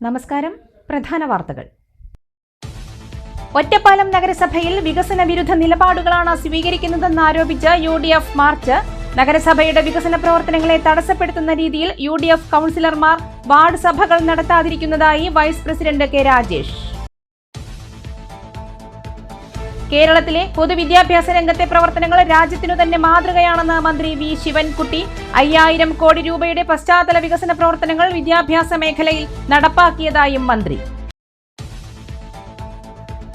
നമസ്കാരം. പ്രധാന വാർത്തകൾ. ഒറ്റപ്പാലം നഗരസഭയിൽ വികസന വിരുദ്ധ നിലപാടുകളാണ് സ്വീകരിക്കുന്നതെന്ന് ആരോപിച്ച് UDF മാർച്ച്. നഗരസഭയുടെ വികസന പ്രവർത്തനങ്ങളെ തടസ്സപ്പെടുത്തുന്ന രീതിയിൽ UDF കൗൺസിലർമാർ വാർഡ് സഭകൾ നടത്താതിരിക്കുന്നതായി വൈസ് പ്രസിഡന്റ് കെ രാജേഷ്. കേരളത്തിലെ പൊതുവിദ്യാഭ്യാസ രംഗത്തെ പ്രവർത്തനങ്ങൾ രാജ്യത്തിനു തന്നെ മാതൃകയാണെന്ന് മന്ത്രി വി ശിവൻകുട്ടി. 5000 കോടി രൂപയുടെ പശ്ചാത്തല വികസന പ്രവർത്തനങ്ങൾ വിദ്യാഭ്യാസ മേഖലയിൽ നടപ്പാക്കിയതായും മന്ത്രി.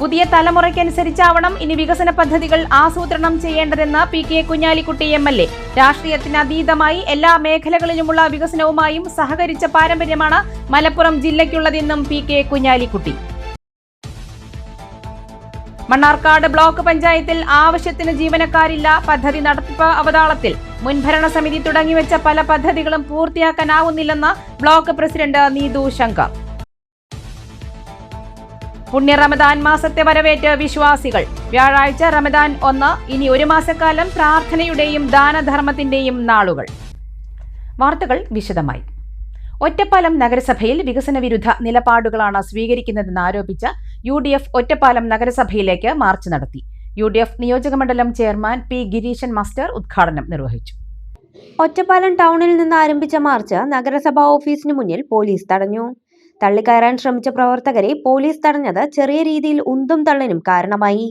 പുതിയ തലമുറയ്ക്കനുസരിച്ചാവണം ഇനി വികസന പദ്ധതികൾ ആസൂത്രണം ചെയ്യേണ്ടതെന്ന് PK കുഞ്ഞാലിക്കുട്ടി MLA. രാഷ്ട്രീയത്തിനതീതമായി എല്ലാ മേഖലകളിലുമുള്ള വികസനവുമായും സഹകരിച്ച പാരമ്പര്യമാണ് മലപ്പുറം ജില്ലയ്ക്കുള്ളതെന്നും PK കുഞ്ഞാലിക്കുട്ടി. മണ്ണാർക്കാട് ബ്ലോക്ക് പഞ്ചായത്തിൽ ആവശ്യത്തിന് ജീവനക്കാരില്ല. പദ്ധതി നടത്തിപ്പ് അവതാളത്തിൽ. മുൻഭരണ സമിതി തുടങ്ങിവെച്ച പല പദ്ധതികളും പൂർത്തിയാക്കാനാവുന്നില്ലെന്ന് ബ്ലോക്ക് പ്രസിഡന്റ് നീതു ശങ്കർ. പുണ്യ റമദാൻ മാസത്തെ വരവേറ്റ് വിശ്വാസികൾ. വ്യാഴാഴ്ച റമദാൻ 1. ഇനി ഒരു മാസക്കാലം പ്രാർത്ഥനയുടെയും ദാനധർമ്മത്തിന്റെയും നാളുകൾ. വാർത്തകൾ വിശദമായി. ഒറ്റപ്പാലം നഗരസഭയിൽ വികസന വിരുദ്ധ നിലപാടുകളാണ് സ്വീകരിക്കുന്നതെന്ന് ആരോപിച്ച് UDF ഒറ്റപ്പാലം നഗരസഭയിലേക്ക് മാർച്ച് നടത്തി. UDF നിയോജകമണ്ഡലം ചെയർമാൻ P. ഗിരീശൻ മാസ്റ്റർ ഉദ്ഘാടനം നിർവഹിച്ചു. ഒറ്റപ്പാലം ടൗണിൽ നിന്ന് ആരംഭിച്ച മാർച്ച് നഗരസഭാ ഓഫീസിന് മുന്നിൽ പോലീസ് തടഞ്ഞു. തള്ളിക്കയറാൻ ശ്രമിച്ച പ്രവർത്തകരെ പോലീസ് തടഞ്ഞത് ചെറിയ രീതിയിൽ ഉന്തും തള്ളിനും കാരണമായി.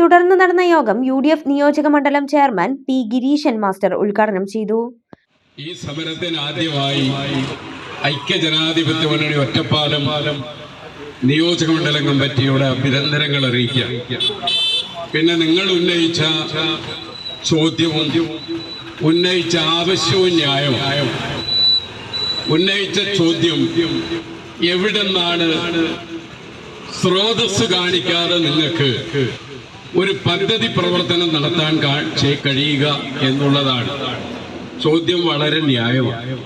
തുടർന്ന് നടന്ന യോഗം UDF നിയോജക മണ്ഡലം ചെയർമാൻ P. ഗിരീശൻ മാസ്റ്റർ ഉദ്ഘാടനം ചെയ്തു. ഈ സമരത്തിന് ആദ്യമായി ഐക്യജനാധിപത്യ മുന്നണി ഒറ്റപ്പാലം നിയോജക മണ്ഡലം കമ്മിറ്റിയുടെ അഭിനന്ദനങ്ങൾ അറിയിക്കുക. പിന്നെ നിങ്ങൾ ഉന്നയിച്ച ചോദ്യവും ഉന്നയിച്ച ആവശ്യവും ന്യായവും. ഉന്നയിച്ച ചോദ്യം എവിടെന്നാണ് സ്രോതസ് കാണിക്കാതെ നിങ്ങൾക്ക് ഒരു പദ്ധതി പ്രവർത്തനം നടത്താൻ കഴിയുക എന്നുള്ളതാണ്. ചോദ്യം വളരെ ന്യായമാണ്.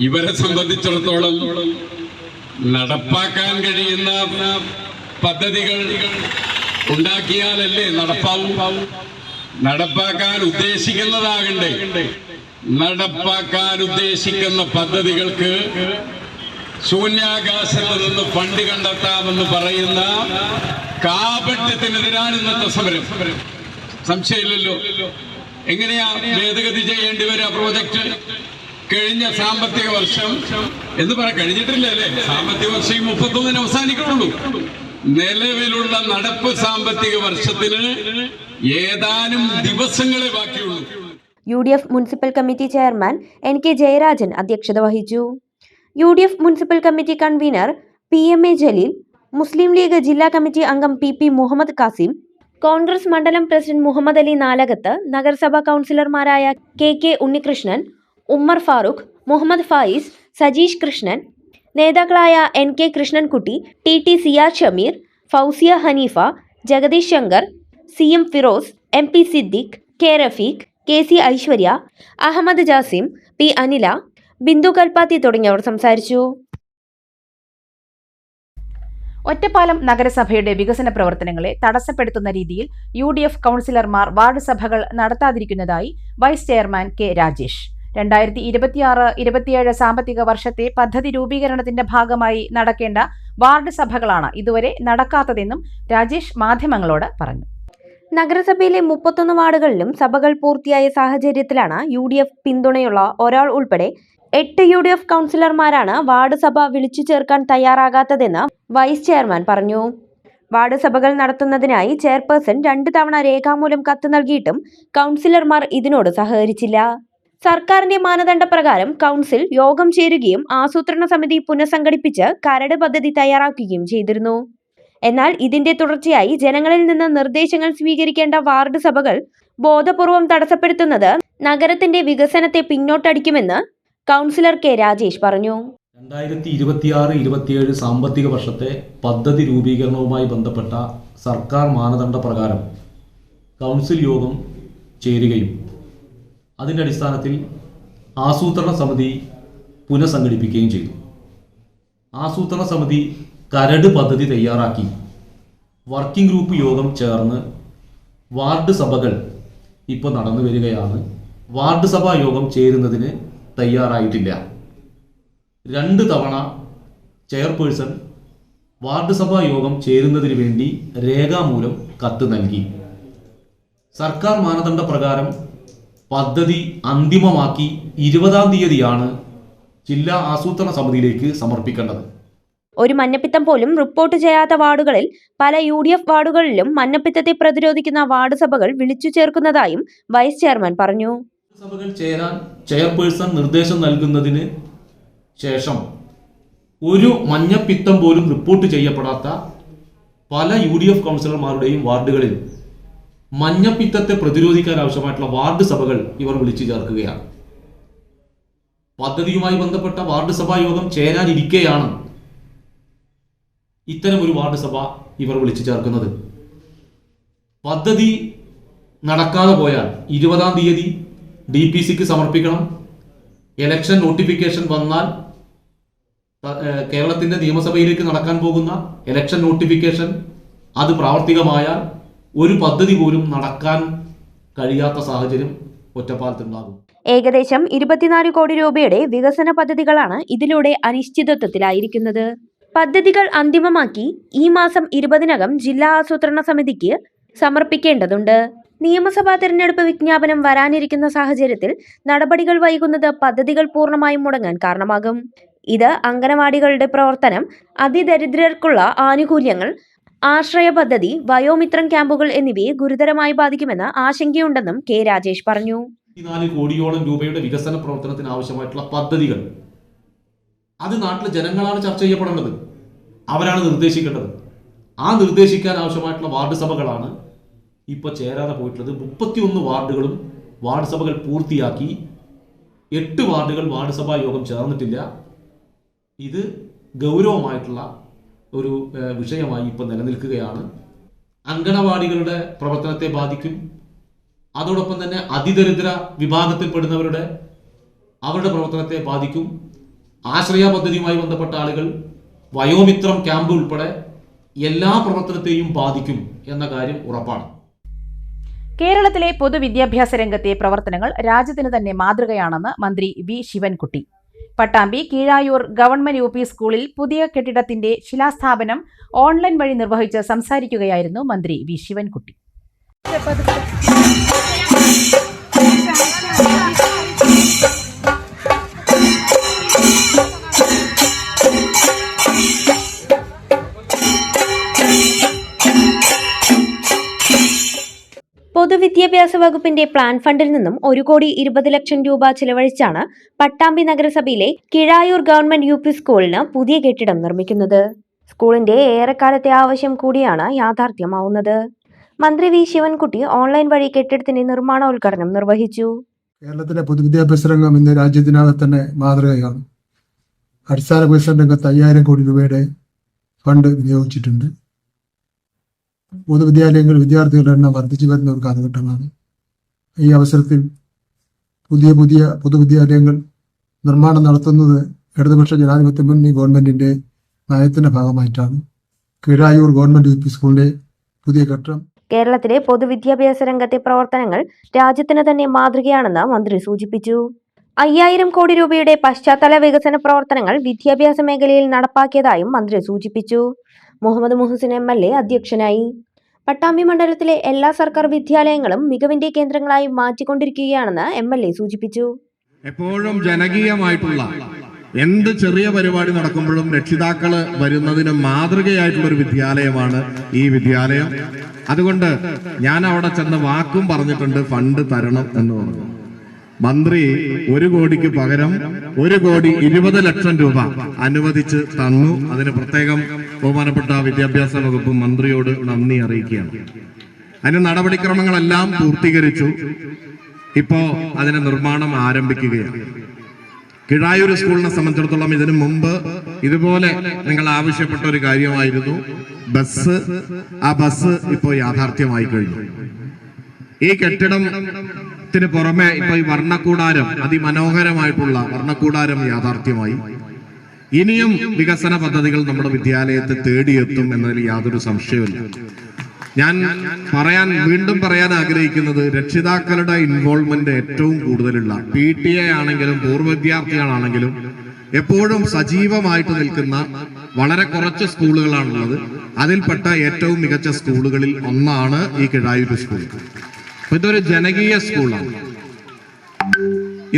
ഇവരെ സംബന്ധിച്ചിടത്തോളം നടപ്പാക്കാൻ കഴിയുന്ന പദ്ധതികൾ ഉണ്ടാക്കിയാലല്ലേ നടപ്പാവും. നടപ്പാക്കാൻ ഉദ്ദേശിക്കുന്നതാകണ്ടേ. നടപ്പാക്കാൻ ഉദ്ദേശിക്കുന്ന പദ്ധതികൾക്ക് ശൂന്യാകാശത്ത് നിന്ന് ഫണ്ട് കണ്ടെത്താമെന്ന് പറയുന്ന കാപട്യത്തിനെതിരാണ് ഇന്നത്തെ സമരം. സംശയമില്ലല്ലോ. എങ്ങനെയാ ഭേദഗതി ചെയ്യേണ്ടി വരിക പ്രോജക്റ്റ്? കഴിഞ്ഞ സാമ്പത്തിക വർഷം എന്ന് കഴിഞ്ഞിട്ടില്ല അല്ലേ? സാമ്പത്തിക വർഷം 31 അവസാനിക്കുള്ളൂ. നിലവിലുള്ള നടപ്പ് സാമ്പത്തിക വർഷത്തിന് ഏതാനും ദിവസങ്ങളെ ബാക്കിയുള്ളൂ. UDF municipal committee chairman NK ജയരാജൻ അധ്യക്ഷത വഹിച്ചു. UDF municipal committee convener PMA Jaleel, Muslim League ജില്ലാ കമ്മിറ്റി അംഗം PP മുഹമ്മദ് കാസിം, കോൺഗ്രസ് മണ്ഡലം പ്രസിഡന്റ് മുഹമ്മദ് അലി നാലകത്ത്, നഗരസഭാ കൗൺസിലർമാരായ KK ഉണ്ണികൃഷ്ണൻ, ഉമ്മർ ഫാറൂഖ്, മുഹമ്മദ് ഫായിസ്, സജീഷ് കൃഷ്ണൻ, നേതാക്കളായ NK Krishnankutty, TT Siyad Shameer, Fousiya Haneefa, Jagdish Shankar, CM Firoz, MP Siddique, K Rafeeq, KC Aishwarya, Ahmed Jasim, P Anila, Bindu Kalpathi തുടങ്ങിയവർ സംസാരിച്ചു. ഒറ്റപ്പാലം നഗരസഭയുടെ വികസന പ്രവർത്തനങ്ങളെ തടസ്സപ്പെടുത്തുന്ന രീതിയിൽ UDF കൗൺസിലർമാർ വാർഡ് സഭകൾ നടത്താതിരിക്കുന്നതായി വൈസ് ചെയർമാൻ കെ രാജേഷ്. 2026-27 സാമ്പത്തിക വർഷത്തെ പദ്ധതി രൂപീകരണത്തിന്റെ ഭാഗമായി നടക്കേണ്ട വാർഡ് സഭകളാണ് ഇതുവരെ നടക്കാത്തതെന്നും രാജേഷ് മാധ്യമങ്ങളോട് പറഞ്ഞു. നഗരസഭയിലെ 31 വാർഡുകളിലും സഭകൾ പൂർത്തിയായ സാഹചര്യത്തിലാണ് UDF പിന്തുണയുള്ള ഒരാൾ ഉൾപ്പെടെ 8 UDF കൗൺസിലർമാരാണ് വാർഡ് സഭ വിളിച്ചു ചേർക്കാൻ തയ്യാറാകാത്തതെന്ന് വൈസ് ചെയർമാൻ പറഞ്ഞു. വാർഡ് സഭകൾ നടത്തുന്നതിനായി ചെയർപേഴ്സൺ 2 തവണ രേഖാമൂലം കത്ത് നൽകിയിട്ടും കൗൺസിലർമാർ ഇതിനോട് സഹകരിച്ചില്ല. സർക്കാരിന്റെ മാനദണ്ഡപ്രകാരം കൗൺസിൽ യോഗം ചേരുകയും ആസൂത്രണ സമിതി പുനഃസംഘടിപ്പിച്ച് കരട് പദ്ധതി തയ്യാറാക്കുകയും ചെയ്തിരുന്നു. എന്നാൽ ഇതിന്റെ തുടർച്ചയായി ജനങ്ങളിൽ നിന്ന് നിർദ്ദേശങ്ങൾ സ്വീകരിക്കേണ്ട വാർഡ് സഭകൾ ബോധപൂർവം തടസ്സപ്പെടുത്തുന്നത് നഗരത്തിന്റെ വികസനത്തെ പിന്നോട്ടടിക്കുമെന്ന് കൗൺസിലർ കെ രാജേഷ് പറഞ്ഞു. 2026-27 സാമ്പത്തിക വർഷത്തെ പദ്ധതി രൂപീകരണവുമായി ബന്ധപ്പെട്ട സർക്കാർ മാനദണ്ഡ പ്രകാരം കൗൺസിൽ യോഗം ചേരുകയും അതിൻ്റെ അടിസ്ഥാനത്തിൽ ആസൂത്രണ സമിതി പുനഃസംഘടിപ്പിക്കുകയും ചെയ്തു. ആസൂത്രണ സമിതി കരട് പദ്ധതി തയ്യാറാക്കി വർക്കിംഗ് ഗ്രൂപ്പ് യോഗം ചേർന്ന് വാർഡ് സഭകൾ ഇപ്പോൾ നടന്നു വരികയാണ്. വാർഡ് സഭാ യോഗം ചേരുന്നതിന് തയ്യാറായിട്ടില്ല. 2 തവണ ചെയർപേഴ്സൺ വാർഡ് സഭാ യോഗം ചേരുന്നതിന് വേണ്ടി രേഖാമൂലം കത്ത് നൽകി. സർക്കാർ മാനദണ്ഡ പ്രകാരം പദ്ധതി അന്തിമമാക്കി 20-ാം തീയതിയാണ് ജില്ലാ ആസൂത്രണ സമിതിയിലേക്ക് സമർപ്പിക്കേണ്ടത്. ഒരു മഞ്ഞപ്പിത്തം പോലും റിപ്പോർട്ട് ചെയ്യാത്ത വാർഡുകളിൽ പല UDF വാർഡുകളിലും മഞ്ഞപ്പിത്തത്തെ പ്രതിരോധിക്കുന്ന വാർഡ് സഭകൾ വിളിച്ചു ചേർക്കുന്നതായും വൈസ് ചെയർമാൻ പറഞ്ഞു. സഭകൾ ചേരാൻ ചെയർപേഴ്സൺ നിർദ്ദേശം നൽകുന്നതിന് ശേഷം ഒരു മഞ്ഞപ്പിത്തം പോലും റിപ്പോർട്ട് ചെയ്യപ്പെടാത്ത പല UDF കൗൺസിലർമാരുടെയും വാർഡുകളിൽ മഞ്ഞപ്പിത്തത്തെ പ്രതിരോധിക്കാൻ ആവശ്യമായിട്ടുള്ള വാർഡ് സഭകൾ ഇവർ വിളിച്ചു ചേർക്കുകയാണ്. പദ്ധതിയുമായി ബന്ധപ്പെട്ട വാർഡ് സഭാ യോഗം ചേരാനിരിക്കെയാണ് ഇത്തരം ഒരു വാർഡ് സഭ ഇവർ വിളിച്ചു ചേർക്കുന്നത്. പദ്ധതി നടക്കാതെ പോയാൽ 20-ാം തീയതി DPCക്ക് സമർപ്പിക്കണം. ഇലക്ഷൻ നോട്ടിഫിക്കേഷൻ വന്നാൽ കേരളത്തിന്റെ നിയമസഭയിലേക്ക് നടക്കാൻ പോകുന്ന ഇലക്ഷൻ നോട്ടിഫിക്കേഷൻ അത് പ്രാവർത്തികമായാൽ ഒരു പദ്ധതി പോലും നടക്കാൻ കഴിയാത്ത സാഹചര്യം ഒറ്റപ്പാലത്തുണ്ടാകും. ഏകദേശം 24 കോടി രൂപയുടെ വികസന പദ്ധതികളാണ് ഇതിലൂടെ അനിശ്ചിതത്വത്തിലായിരിക്കുന്നത്. പദ്ധതികൾ അന്തിമമാക്കി ഈ മാസം 20-നകം ജില്ലാ ആസൂത്രണ സമിതിക്ക് സമർപ്പിക്കേണ്ടതുണ്ട്. നിയമസഭാ തെരഞ്ഞെടുപ്പ് വിജ്ഞാപനം വരാനിരിക്കുന്ന സാഹചര്യത്തിൽ നടപടികൾ വൈകുന്നത് പദ്ധതികൾ പൂർണ്ണമായും മുടങ്ങാൻ കാരണമാകും. ഇത് അംഗനവാടികളുടെ പ്രവർത്തനം, അതിദരിദ്രർക്കുള്ള ആനുകൂല്യങ്ങൾ, ആശ്രയ പദ്ധതി, വയോമിത്രം ക്യാമ്പുകൾ എന്നിവയെ ഗുരുതരമായി ബാധിക്കുമെന്ന് ആശങ്കയുണ്ടെന്നും K. രാജേഷ് പറഞ്ഞു. 4 കോടിയോളം രൂപയുടെ വികസന പ്രവർത്തനത്തിന് ആവശ്യമായിട്ടുള്ള പദ്ധതികൾ അത് നാട്ടിലെ ജനങ്ങളാണ് ചർച്ച ചെയ്യപ്പെടേണ്ടത്. അവരാണ് നിർദ്ദേശിക്കേണ്ടത്. ആ നിർദ്ദേശിക്കാൻ ആവശ്യമായിട്ടുള്ള വാർഡ് സഭകളാണ് ഇപ്പോൾ ചേരാതെ പോയിട്ടുള്ളത്. 31 വാർഡുകളും വാർഡ് സഭകൾ പൂർത്തിയാക്കി. 8 വാർഡുകൾ വാർഡ് സഭാ യോഗം ചേർന്നിട്ടില്ല. ഇത് ഗൗരവമായിട്ടുള്ള ഒരു വിഷയമായി ഇപ്പോൾ നിലനിൽക്കുകയാണ്. അങ്കണവാടികളുടെ പ്രവർത്തനത്തെ ബാധിക്കും. അതോടൊപ്പം തന്നെ അതിദരിദ്ര വിഭാഗത്തിൽപ്പെടുന്നവരുടെ പ്രവർത്തനത്തെ ബാധിക്കും. ആശ്രയ പദ്ധതിയുമായി ബന്ധപ്പെട്ട ആളുകൾ, വയോമിത്രം ക്യാമ്പ് ഉൾപ്പെടെ എല്ലാ പ്രവർത്തനത്തെയും ബാധിക്കും എന്ന കാര്യം ഉറപ്പാണ്. കേരളത്തിലെ പൊതുവിദ്യാഭ്യാസ രംഗത്തെ പ്രവർത്തനങ്ങൾ രാജ്യത്തിന് തന്നെ മാതൃകയാണെന്ന് മന്ത്രി V Sivankutty. Pattambi Keezhayur government UP സ്കൂളിൽ പുതിയ കെട്ടിടത്തിന്റെ ശിലാസ്ഥാപനം ഓൺലൈൻ വഴി നിർവഹിച്ച് സംസാരിക്കുകയായിരുന്നു മന്ത്രി വി ശിവൻകുട്ടി. പൊതുവിദ്യാഭ്യാസ വകുപ്പിന്റെ പ്ലാൻ ഫണ്ടിൽ നിന്നും 1,20 ലക്ഷം രൂപ ചിലവഴിച്ചാണ് പട്ടാമ്പി നഗരസഭയിലെ കിഴായൂർ ഗവൺമെന്റ് UP സ്കൂളിന് പുതിയ കെട്ടിടം നിർമ്മിക്കുന്നത്. സ്കൂളിന്റെ ഏറെക്കാലത്തെ ആവശ്യം കൂടിയാണ് യാഥാർത്ഥ്യമാവുന്നത്. മന്ത്രി വി ശിവൻകുട്ടി ഓൺലൈൻ വഴി കെട്ടിടത്തിന്റെ നിർമ്മാണോദ്ഘാടനം നിർവഹിച്ചു. കേരളത്തിലെ പൊതുവിദ്യാഭ്യാസ രംഗം ഇന്ന് രാജ്യത്തിനകത്ത് തന്നെ മാതൃകയാണ്. അടിസ്ഥാന വികസന രംഗത്ത് 5000 കോടി രൂപയുടെ ഫണ്ട് വിനിയോഗിച്ചിട്ടുണ്ട്. പൊതുവിദ്യാലയങ്ങളിൽ വിദ്യാർത്ഥികളുടെ എണ്ണം വർദ്ധിച്ചു വരുന്ന ഒരു കാലഘട്ടമാണ്. ഈ അവസരത്തിൽ പുതിയ പൊതുവിദ്യാലയങ്ങൾ നിർമ്മാണം നടത്തുന്നത് ഇടതുപക്ഷ ജനാധിപത്യ മുന്നണി ഗവൺമെന്റിന്റെ നയത്തിന്റെ ഭാഗമായിട്ടാണ്. കിഴായൂർ ഗവൺമെന്റ് UP സ്കൂളിന്റെ പുതിയ കെട്ടിടം കേരളത്തിലെ പൊതുവിദ്യാഭ്യാസ രംഗത്തെ പ്രവർത്തനങ്ങൾ രാജ്യത്തിന് തന്നെ മാതൃകയാണെന്ന് മന്ത്രി സൂചിപ്പിച്ചു. 5000 കോടി രൂപയുടെ പശ്ചാത്തല വികസന പ്രവർത്തനങ്ങൾ വിദ്യാഭ്യാസ മേഖലയിൽ നടപ്പാക്കിയതായും മന്ത്രി സൂചിപ്പിച്ചു. മുഹമ്മദ് മുഹസിൻ MLA അധ്യക്ഷനായി. പട്ടാമ്പി മണ്ഡലത്തിലെ എല്ലാ സർക്കാർ വിദ്യാലയങ്ങളും മികവിന്റെ കേന്ദ്രങ്ങളായി മാറ്റിക്കൊണ്ടിരിക്കുകയാണെന്ന് MLA സൂചിപ്പിച്ചു. എപ്പോഴും ജനകീയമായിട്ടുള്ള എന്ത് ചെറിയ പരിപാടി നടക്കുമ്പോഴും രക്ഷിതാക്കള് വരുന്നതിന് മാതൃകയായിട്ടുള്ള ഒരു വിദ്യാലയമാണ് ഈ വിദ്യാലയം. അതുകൊണ്ട് ഞാൻ അവിടെ ചെന്ന് വാക്കും പറഞ്ഞിട്ടുണ്ട്, ഫണ്ട് തരണം എന്ന് പറഞ്ഞു. മന്ത്രി 1 കോടിക്ക് പകരം 1,20 ലക്ഷം രൂപ അനുവദിച്ച് തന്നു. അതിന് പ്രത്യേകം ബഹുമാനപ്പെട്ട വിദ്യാഭ്യാസ വകുപ്പ് മന്ത്രിയോട് നന്ദി അറിയിക്കുകയാണ്. അതിന് നടപടിക്രമങ്ങളെല്ലാം പൂർത്തീകരിച്ചു. ഇപ്പോ അതിന്റെ നിർമ്മാണം ആരംഭിക്കുകയാണ്. കിഴായൂർ സ്കൂളിനെ സംബന്ധിച്ചിടത്തോളം ഇതിനു മുമ്പ് ഇതുപോലെ നിങ്ങൾ ആവശ്യപ്പെട്ട ഒരു കാര്യമായിരുന്നു ബസ്. ആ ബസ് ഇപ്പോൾ യാഥാർത്ഥ്യമായി കഴിഞ്ഞു. ഈ കെട്ടിടം ത്തിന് പുറമെ ഇപ്പൊ ഈ വർണ്ണക്കൂടാരം, അതിമനോഹരമായിട്ടുള്ള വർണ്ണക്കൂടാരം യാഥാർത്ഥ്യമായി. ഇനിയും വികസന പദ്ധതികൾ നമ്മുടെ വിദ്യാലയത്തെ തേടിയെത്തും എന്നതിൽ യാതൊരു സംശയവുമില്ല. ഞാൻ വീണ്ടും പറയാൻ ആഗ്രഹിക്കുന്നത്, രക്ഷിതാക്കളുടെ ഇൻവോൾവ്മെന്റ് ഏറ്റവും കൂടുതലുള്ള PTA ആണെങ്കിലും പൂർവ്വ വിദ്യാർത്ഥികളാണെങ്കിലും എപ്പോഴും സജീവമായിട്ട് നിൽക്കുന്ന വളരെ കുറച്ച് സ്കൂളുകളാണുള്ളത്. അതിൽപ്പെട്ട ഏറ്റവും മികച്ച സ്കൂളുകളിൽ ഒന്നാണ് ഈ കിഴായൂർ സ്കൂൾ. ഇതൊരു ജനകീയ സ്കൂളാണ്.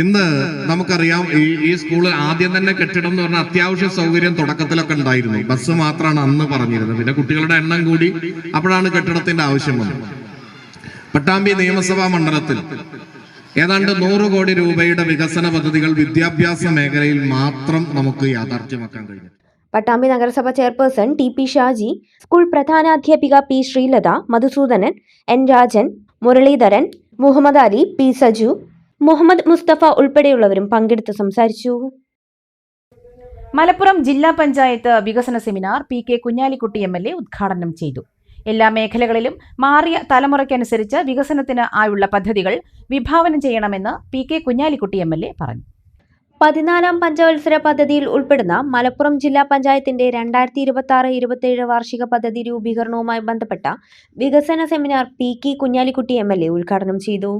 ഇന്ന് നമുക്കറിയാം, ഈ സ്കൂള് ആദ്യം തന്നെ കെട്ടിടം എന്ന് പറഞ്ഞാൽ അത്യാവശ്യ സൗകര്യം തുടക്കത്തിലൊക്കെ ഉണ്ടായിരുന്നു. ബസ് മാത്രമാണ് അന്ന് പറഞ്ഞിരുന്നത്. പിന്നെ കുട്ടികളുടെ എണ്ണം കൂടി, അപ്പോഴാണ് കെട്ടിടത്തിന്റെ ആവശ്യം വന്നത്. പട്ടാമ്പി നിയമസഭാ മണ്ഡലത്തിൽ ഏതാണ്ട് 100 കോടി രൂപയുടെ വികസന പദ്ധതികൾ വിദ്യാഭ്യാസ മേഖലയിൽ മാത്രം നമുക്ക് യാഥാർത്ഥ്യമാക്കാൻ കഴിഞ്ഞു. പട്ടാമ്പി നഗരസഭ ചെയർപേഴ്സൺ TP ഷാജി, സ്കൂൾ പ്രധാനാധ്യാപിക P Sreelatha, Madhusudanan, N Rajan, Muraleedharan, Muhammad Ali, P Saju, Muhammad Mustafa ഉൾപ്പെടെയുള്ളവരും പങ്കെടുത്ത് സംസാരിച്ചു. മലപ്പുറം ജില്ലാ പഞ്ചായത്ത് വികസന സെമിനാർ PK കുഞ്ഞാലിക്കുട്ടി MLA ഉദ്ഘാടനം ചെയ്തു. എല്ലാ മേഖലകളിലും മാറിയ തലമുറയ്ക്കനുസരിച്ച് വികസനത്തിന് ആയുള്ള പദ്ധതികൾ വിഭാവനം ചെയ്യണമെന്ന് PK കുഞ്ഞാലിക്കുട്ടി MLA പറഞ്ഞു. 14ാം പഞ്ചവത്സര പദ്ധതിയിൽ ഉൾപ്പെടുന്ന മലപ്പുറം ജില്ലാ പഞ്ചായത്തിന്റെ 2026-27 വാർഷിക പദ്ധതി രൂപീകരണവുമായി ബന്ധപ്പെട്ട വികസന സെമിനാർ PK കുഞ്ഞാലിക്കുട്ടി MLA ഉദ്ഘാടനം ചെയ്തു.